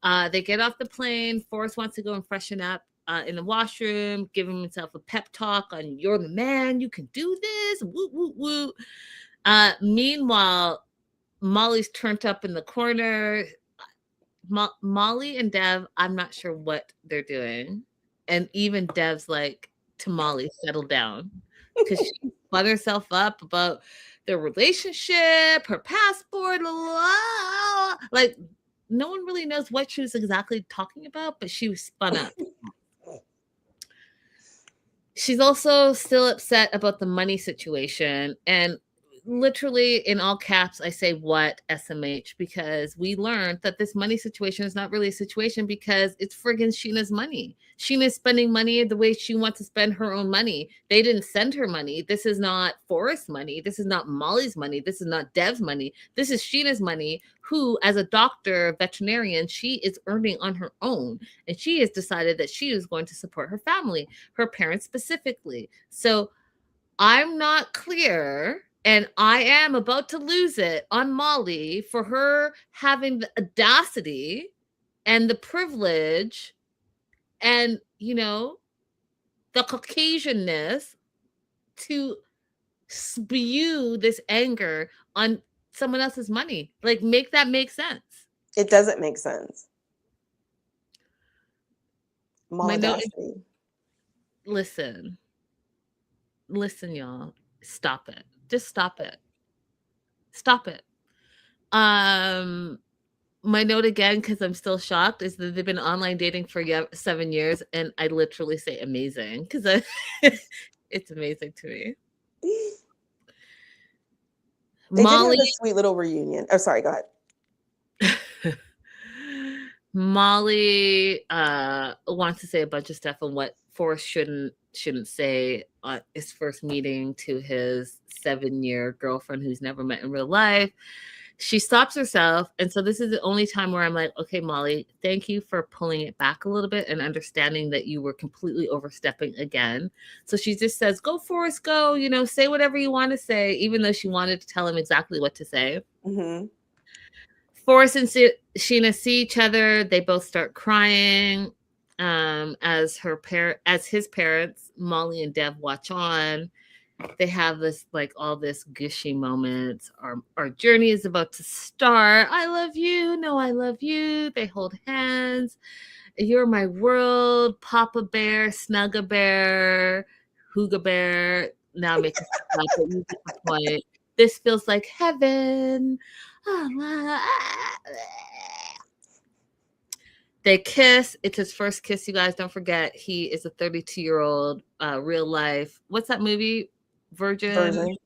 They get off the plane. Forrest wants to go and freshen up in the washroom, give himself a pep talk on "You're the man, you can do this." Woo woo woo. Meanwhile, Molly's turned up in the corner. Molly and Dev, I'm not sure what they're doing. And even Dev's like, to Molly, settle down. Because she spun herself up about their relationship, her passport, like no one really knows what she was exactly talking about, but she was spun up. She's also still upset about the money situation. And literally in all caps, I say what SMH because we learned that this money situation is not really a situation because it's friggin' Sheena's money. Sheena's spending money the way she wants to spend her own money. They didn't send her money. This is not Forrest's money. This is not Molly's money. This is not Dev's money. This is Sheena's money, who, as a doctor, veterinarian, she is earning on her own. And she has decided that she is going to support her family, her parents specifically. So I'm not clear, and I am about to lose it on Molly for her having the audacity and the privilege and, the Caucasianness to spew this anger on someone else's money. Like, make that make sense. It doesn't make sense. My note Malaudacity. Listen, y'all. Stop it. Just stop it. Stop it. My note again, because I'm still shocked, is that they've been online dating for 7 years, and I literally say amazing because it's amazing to me. They Molly, did have a sweet little reunion. Oh, sorry, go ahead. Molly wants to say a bunch of stuff on what Forrest shouldn't say on his first meeting to his 7-year girlfriend who's never met in real life. She stops herself. And so this is the only time where I'm like, okay, Molly, thank you for pulling it back a little bit and understanding that you were completely overstepping again. So she just says, go, Forrest, go, say whatever you want to say, even though she wanted to tell him exactly what to say. Mm-hmm. Forrest and Sheena see each other. They both start crying as his parents, Molly and Dev, watch on. They have this all this gushy moments. Our journey is about to start. I love you. No, I love you. They hold hands. You're my world. Papa Bear, Snugga Bear, Hooga Bear. Now make a stop, but you get the point. This feels like heaven. They kiss. It's his first kiss, you guys. Don't forget, he is a 32-year-old real life. What's that movie? Virgin.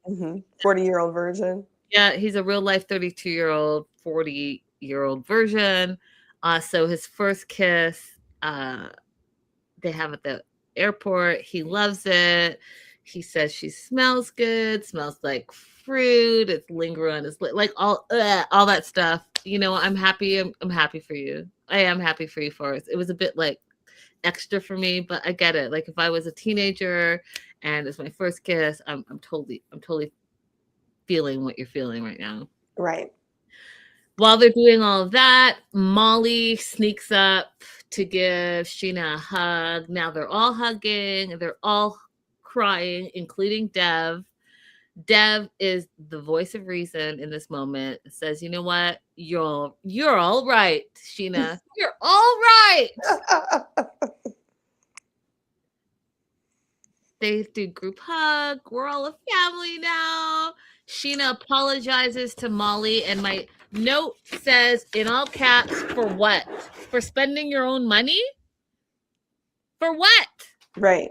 40-year-old virgin. Yeah, he's a real life 32-year-old, 40-year-old virgin. So his first kiss, they have at the airport. He loves it. He says she smells good, smells like fruit. It's lingering on his lip, like all that stuff. I'm happy. I'm happy for you. I am happy for you, Forrest. It was a bit extra for me, but I get it. Like if I was a teenager and it's my first kiss, I'm totally feeling what you're feeling right now. Right. While they're doing all of that, Molly sneaks up to give Sheena a hug. Now they're all hugging. They're all crying, including Dev. Dev is the voice of reason in this moment. It says, you know what? You're all right, Sheena. You're all right. They do group hug. We're all a family now. Sheena apologizes to Molly, and my note says in all caps, for what? For spending your own money? For what? Right.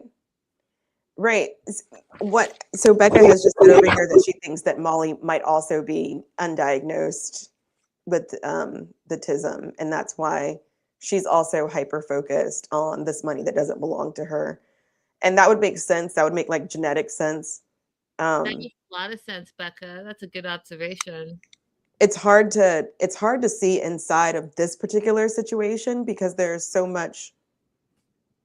What? So Becca has just said over here that she thinks that Molly might also be undiagnosed with the TISM, and that's why she's also hyper focused on this money that doesn't belong to her. And that would make sense. That would make genetic sense. That makes a lot of sense, Becca. That's a good observation. It's hard to see inside of this particular situation because there's so much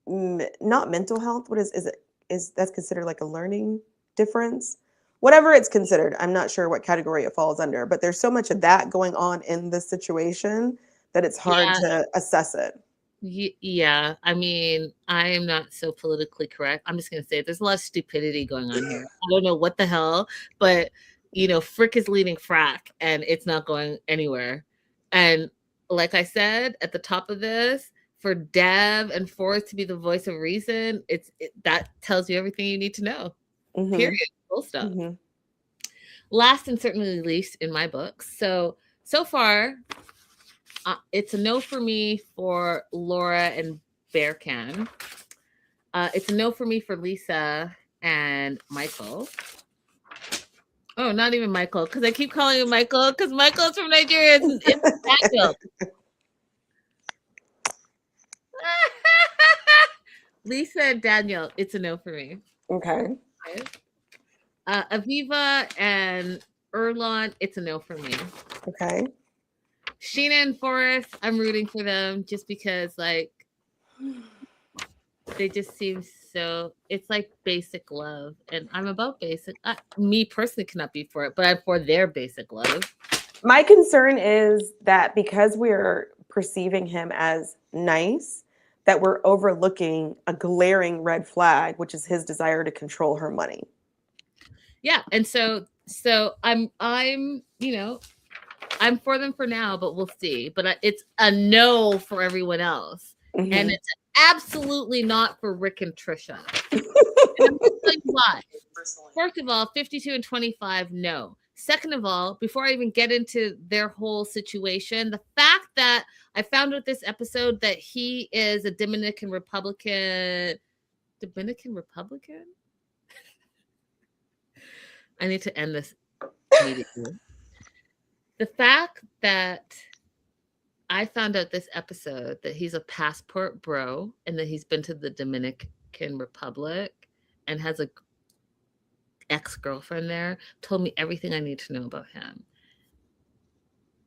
not mental health. What is it? Is that's considered like a learning difference? Whatever it's considered. I'm not sure what category it falls under, but there's so much of that going on in this situation that it's hard to assess it. Yeah, I mean, I am not so politically correct. I'm just going to say there's a lot of stupidity going on here. I don't know what the hell, but Frick is leading frack and it's not going anywhere. And like I said at the top of this, for Dev and Forrest to be the voice of reason, that tells you everything you need to know. Mm-hmm. Period. Full stop. Mm-hmm. Last and certainly least in my books. So far, it's a no for me for Laura and Bearcan. It's a no for me for Lisa and Michael. Oh, not even Michael, because I keep calling him Michael, because Michael's from Nigeria. It's Daniel. Lisa and Daniel, it's a no for me. Okay. Aviva and Erlon, it's a no for me. Okay. Sheena and Forrest, I'm rooting for them just because, like, they just seem so. It's like basic love, and I'm about basic. Me personally cannot be for it, but I'm for their basic love. My concern is that because we're perceiving him as nice, that we're overlooking a glaring red flag, which is his desire to control her money. Yeah, and so I'm I'm for them for now, but we'll see. But it's a no for everyone else, and it's absolutely not for Rick and Trisha. And I'm going to tell you why. First of all, 52 and 25, no. Second of all, before I even get into their whole situation, the fact that I found out this episode that he is a Dominican Republican. I need to end this immediately. The fact that I found out this episode that he's a passport bro and that he's been to the Dominican Republic and has a ex-girlfriend there told me everything I need to know about him.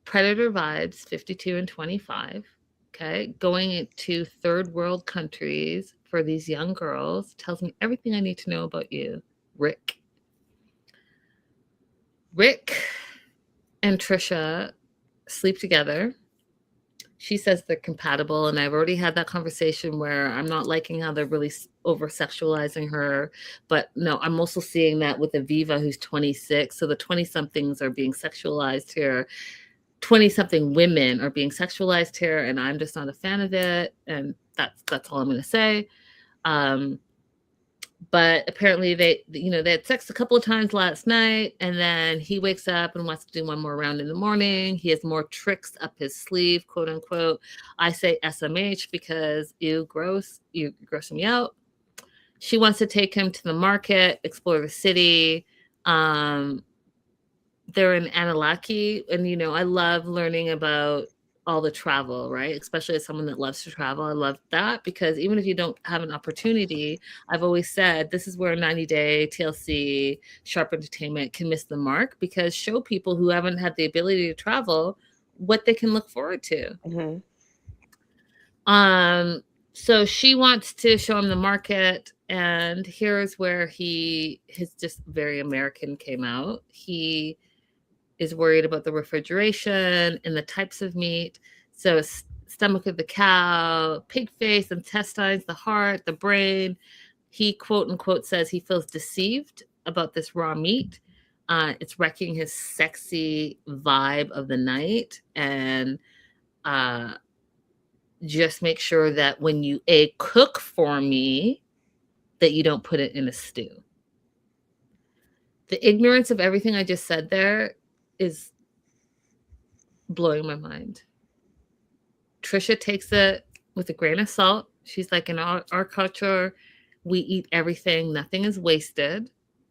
Predator vibes, 52 and 25. Okay. Going into third world countries for these young girls tells me everything I need to know about you, Rick. Rick and Trisha sleep together. She says they're compatible, and I've already had that conversation where I'm not liking how they're really over-sexualizing her. But no, I'm also seeing that with Aviva, who's 26. So the 20-somethings are being sexualized here. 20-something women are being sexualized here, and I'm just not a fan of it. And that's all I'm going to say. But apparently they had sex a couple of times last night, and then he wakes up and wants to do one more round in the morning. He has more tricks up his sleeve, quote unquote. I say SMH because you gross me out. She wants to take him to the market, explore the city. They're in Anilaki, and I love learning about all the travel, right? Especially as someone that loves to travel. I love that because even if you don't have an opportunity, I've always said this is where 90-day TLC Sharp Entertainment can miss the mark, because show people who haven't had the ability to travel what they can look forward to. So she wants to show him the market, and here's where his just very American came out. He is worried about the refrigeration and the types of meat. So stomach of the cow, pig face, intestines, the heart, the brain. He quote unquote says he feels deceived about this raw meat. It's wrecking his sexy vibe of the night. And just make sure that when you cook for me, that you don't put it in a stew. The ignorance of everything I just said there is blowing my mind. Trisha takes it with a grain of salt. She's like, in our culture, we eat everything. Nothing is wasted,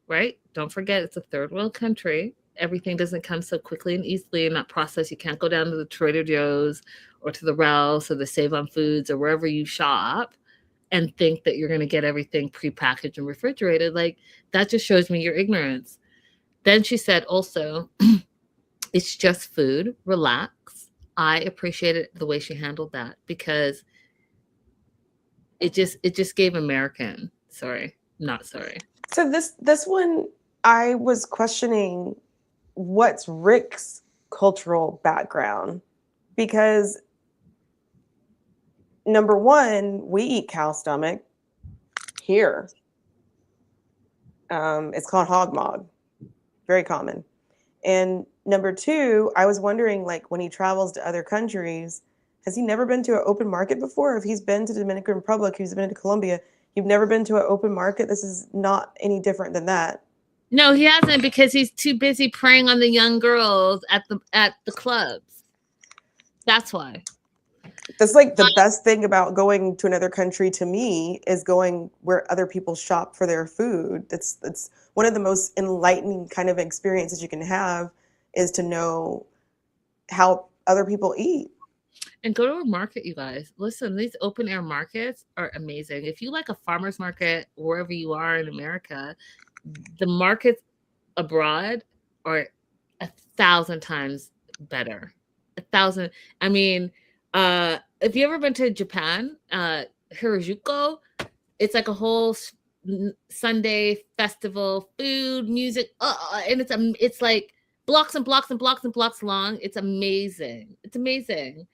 right? Don't forget, it's a third world country. Everything doesn't come so quickly and easily in that process. You can't go down to the Trader Joe's or to the Ralph's or the Save on Foods or wherever you shop and think that you're going to get everything prepackaged and refrigerated. Like, that just shows me your ignorance. Then she said also, it's just food. Relax. I appreciated the way she handled that because it just gave American. Sorry, not sorry. So this one, I was questioning what's Rick's cultural background, because number one, we eat cow stomach here. It's called hog mog, very common. And number two, I was wondering, like, when he travels to other countries, has he never been to an open market before? If he's been to the Dominican Republic, he's been to Colombia, you've never been to an open market? This is not any different than that. No, he hasn't, because he's too busy preying on the young girls at the clubs. That's why. That's like the best thing about going to another country to me is going where other people shop for their food. It's one of the most enlightening kind of experiences you can have is to know how other people eat. And go to a market, you guys. Listen, these open air markets are amazing. If you like a farmer's market wherever you are in America, the markets abroad are 1,000 times better. 1,000. I mean, if you ever been to Japan, Harajuku, it's like a whole Sunday festival, food, music, and it's like blocks and blocks and blocks and blocks long. It's amazing. It's amazing.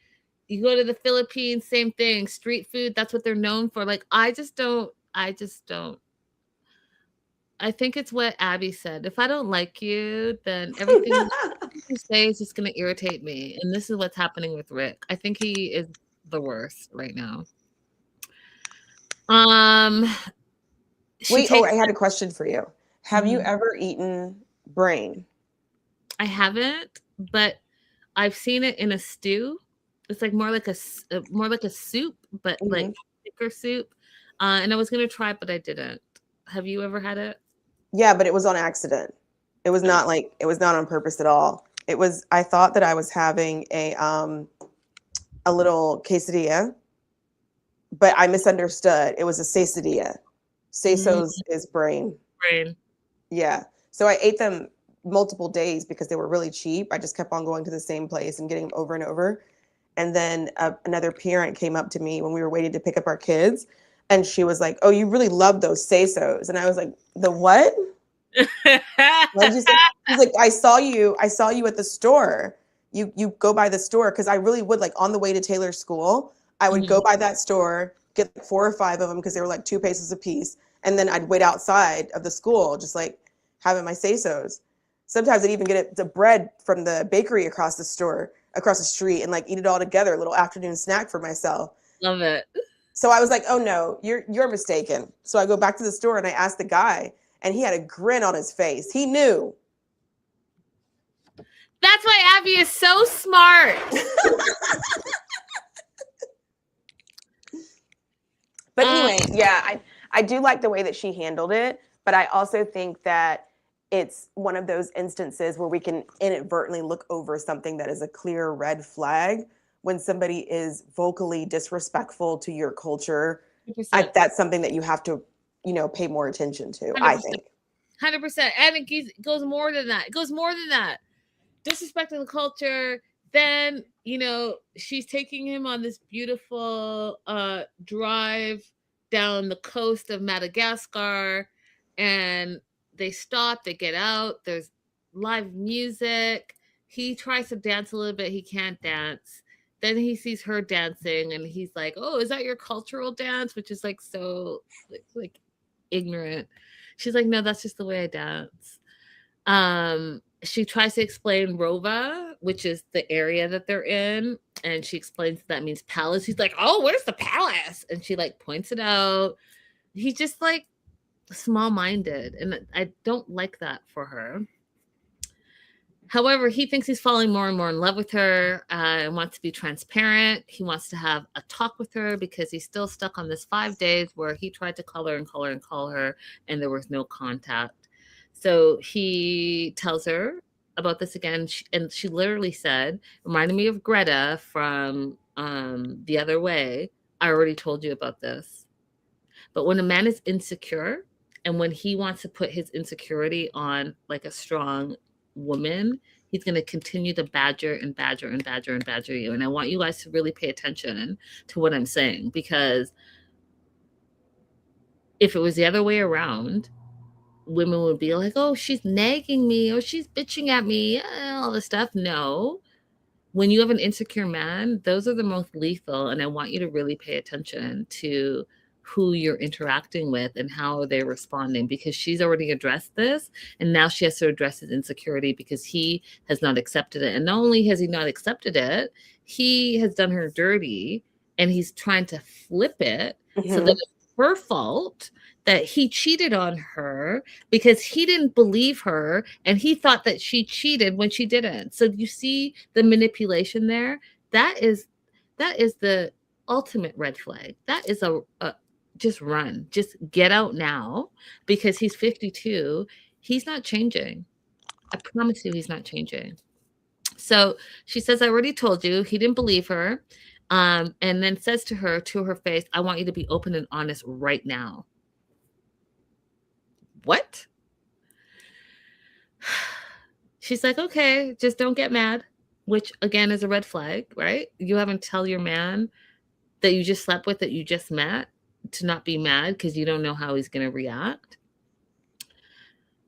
You go to the Philippines, same thing. Street food, that's what they're known for. Like, I just don't. I think it's what Abby said. If I don't like you, then everything you say is just going to irritate me. And this is what's happening with Rick. I think he is the worst right now. Wait, I had a question for you. Have you ever eaten brain? I haven't, but I've seen it in a stew. It's like more like a soup, but like thicker soup. And I was gonna try it, but I didn't. Have you ever had it? Yeah, but it was on accident. It was not on purpose at all. I thought that I was having a little quesadilla, but I misunderstood. It was a quesadilla. Quesos is brain. Brain. Yeah. So I ate them multiple days because they were really cheap. I just kept on going to the same place and getting them over and over. And then another parent came up to me when we were waiting to pick up our kids. And she was like, "Oh, you really love those quesos." And I was like, "The what?" What did you say? She's like, I saw you at the store. You go by the store, because I really would, like, on the way to Taylor's school, I would go by that store, get like 4 or 5 of them because they were like 2 pesos a piece. And then I'd wait outside of the school, just like having my quesos. Sometimes I'd even get the bread from the bakery across the street, and like eat it all together, a little afternoon snack for myself. Love it. So I was like, "Oh no, you're mistaken." So I go back to the store and I asked the guy, and he had a grin on his face. He knew. That's why Abby is so smart. But anyway, yeah, I do like the way that she handled it, but I also think that it's one of those instances where we can inadvertently look over something that is a clear red flag when somebody is vocally disrespectful to your culture. That's something that you have to, pay more attention to, 100%. I think. 100%. And it goes more than that. It goes more than that. Disrespecting the culture. Then, she's taking him on this beautiful drive down the coast of Madagascar, and they stop, they get out, there's live music. He tries to dance a little bit, he can't dance. Then he sees her dancing and he's like, "Oh, is that your cultural dance?" Which is like so like ignorant. She's like, "No, that's just the way I dance." She tries to explain Rova, which is the area that they're in, and she explains that means palace. He's like, "Oh, where's the palace?" And she like points it out. He's just like small-minded, and I don't like that for her. However, he thinks he's falling more and more in love with her and wants to be transparent. He wants to have a talk with her because he's still stuck on this 5 days where he tried to call her and call her and call her, and there was no contact. So he tells her about this again, and she literally said, "Reminded me of Greta from The Other Way. I already told you about this." But when a man is insecure, and when he wants to put his insecurity on like a strong woman, he's going to continue to badger and badger and badger and badger you. And I want you guys to really pay attention to what I'm saying, because if it was the other way around, women would be like, "Oh, she's nagging me, or she's bitching at me," all this stuff. No. When you have an insecure man, those are the most lethal. And I want you to really pay attention to who you're interacting with and how they're responding, because she's already addressed this, and now she has to address his insecurity because he has not accepted it. And not only has he not accepted it, he has done her dirty, and he's trying to flip it so that it's her fault that he cheated on her because he didn't believe her and he thought that she cheated when she didn't. So you see the manipulation there? That is That is the ultimate red flag. That is a just run. Just get out now, because he's 52. He's not changing. I promise you he's not changing. So she says, I already told you. He didn't believe her. And then says to her face, I want you to be open and honest right now. What? She's like, okay, just don't get mad, which again is a red flag, right? You haven't tell your man that you just slept with, that you just met, to not be mad because you don't know how he's going to react.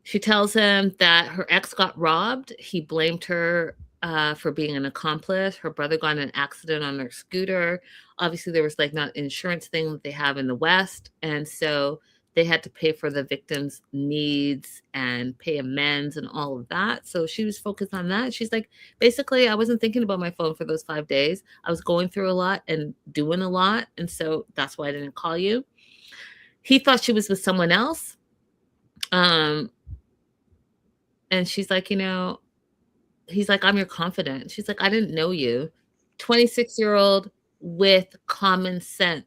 She tells him that her ex got robbed. He blamed her for being an accomplice. Her brother got in an accident on their scooter. Obviously, there was like not an insurance thing that they have in the West. And so they had to pay for the victim's needs and pay amends and all of that. So she was focused on that. She's like, basically, I wasn't thinking about my phone for those 5 days. I was going through a lot and doing a lot. And so that's why I didn't call you. He thought she was with someone else. And she's like, he's like, I'm your confidant. She's like, I didn't know you. 26-year-old with common sense.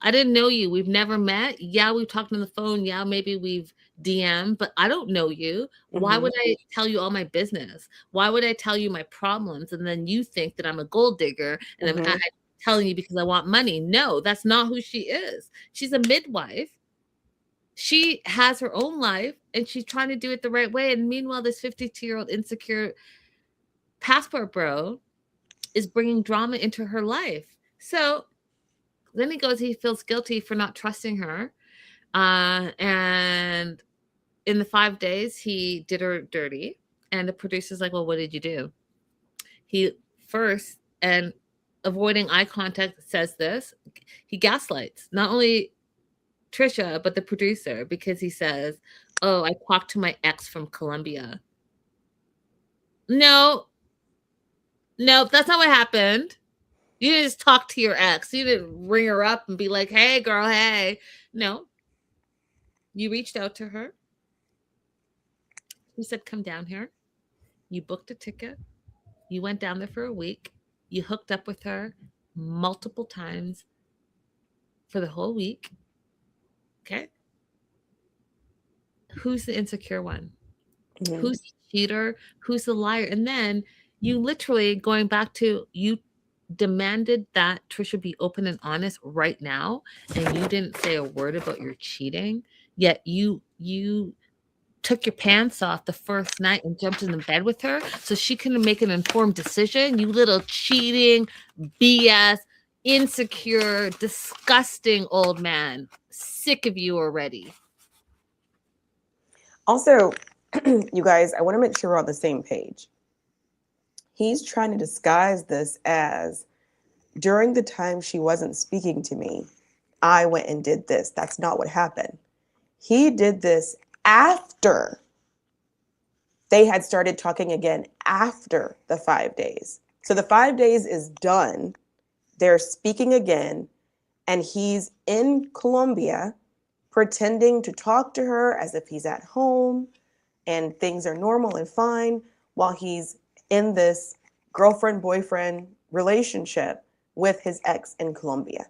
I didn't know you. We've never met. Yeah, we've talked on the phone. Yeah, maybe we've DM'd, but I don't know you. Why would I tell you all my business? Why would I tell you my problems? And then you think that I'm a gold digger and I'm telling you because I want money. No, that's not who she is. She's a midwife. She has her own life and she's trying to do it the right way. And meanwhile, this 52-year-old insecure passport bro is bringing drama into her life. So then he feels guilty for not trusting her. And in the 5 days, he did her dirty. And the producer's like, well, what did you do? He first, and avoiding eye contact, says this. He gaslights not only Trisha, but the producer, because he says, oh, I talked to my ex from Colombia. No, that's not what happened. You didn't just talk to your ex. You didn't ring her up and be like, hey, girl, hey. No. You reached out to her. You said, come down here. You booked a ticket. You went down there for a week. You hooked up with her multiple times for the whole week. Okay. Who's the insecure one? Who's the cheater? Who's the liar? And then you literally, going back to, you demanded that Trisha be open and honest right now, and you didn't say a word about your cheating, yet you took your pants off the first night and jumped in the bed with her so she couldn't make an informed decision. You little cheating, BS, insecure, disgusting old man. Sick of you already. Also, you guys, I want to make sure we're on the same page. He's trying to disguise this as, during the time she wasn't speaking to me, I went and did this. That's not what happened. He did this after they had started talking again, after the 5 days. So the 5 days is done. They're speaking again, and he's in Colombia pretending to talk to her as if he's at home and things are normal and fine, while he's in this girlfriend-boyfriend relationship with his ex in Colombia.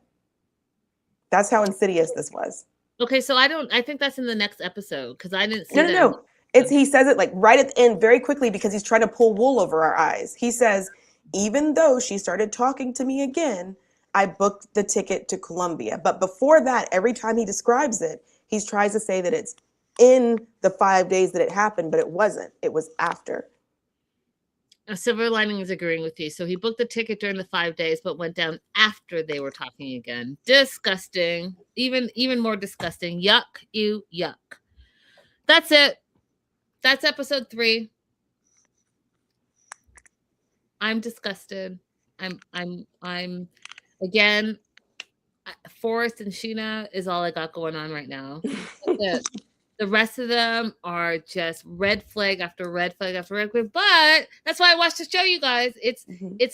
That's how insidious this was. Okay, so I think that's in the next episode, because I didn't see that. No. He says it like right at the end very quickly because he's trying to pull wool over our eyes. He says, even though she started talking to me again, I booked the ticket to Colombia. But before that, every time he describes it, he tries to say that it's in the 5 days that it happened, but it wasn't. It was after. A silver lining is agreeing with you. So he booked the ticket during the 5 days, but went down after they were talking again. Disgusting. Even more disgusting. Yuck, yuck. That's it. That's episode 3. I'm disgusted. I'm again, Forrest and Sheena is all I got going on right now. That's it. The rest of them are just red flag after red flag after red flag. But that's why I watched the show, you guys. It's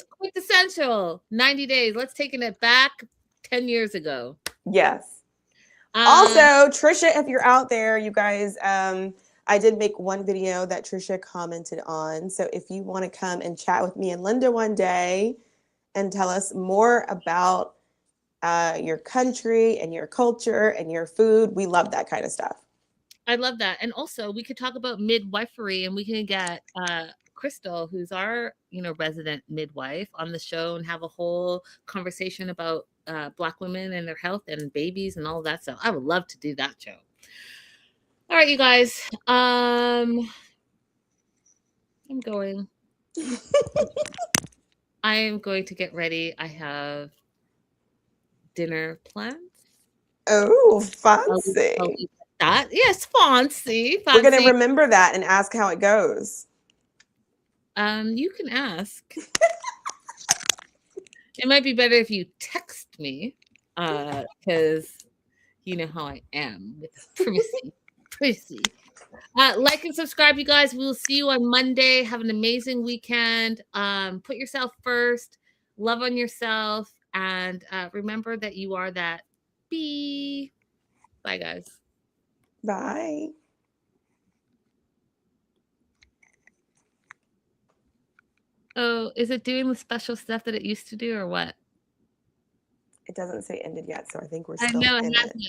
quintessential. 90 days. Let's take it back 10 years ago. Yes. Also, Trisha, if you're out there, you guys, I did make one video that Trisha commented on. So if you want to come and chat with me and Linda one day and tell us more about your country and your culture and your food. We love that kind of stuff. I love that. And also we could talk about midwifery, and we can get Crystal, who's our, resident midwife, on the show and have a whole conversation about Black women and their health and babies and all of that stuff. I would love to do that show. All right, you guys. I'm going. I am going to get ready. I have dinner plans. Oh, I'll fancy. leave that. Yes, fancy. We're going to remember that and ask how it goes. You can ask. It might be better if you text me, because you know how I am with privacy. Like and subscribe, you guys. We'll see you on Monday. Have an amazing weekend. Put yourself first. Love on yourself. And remember that you are that bee. Bye, guys. Bye. Oh, is it doing the special stuff that it used to do or what? It doesn't say ended yet, so I think we're I still know in it it. hasn't.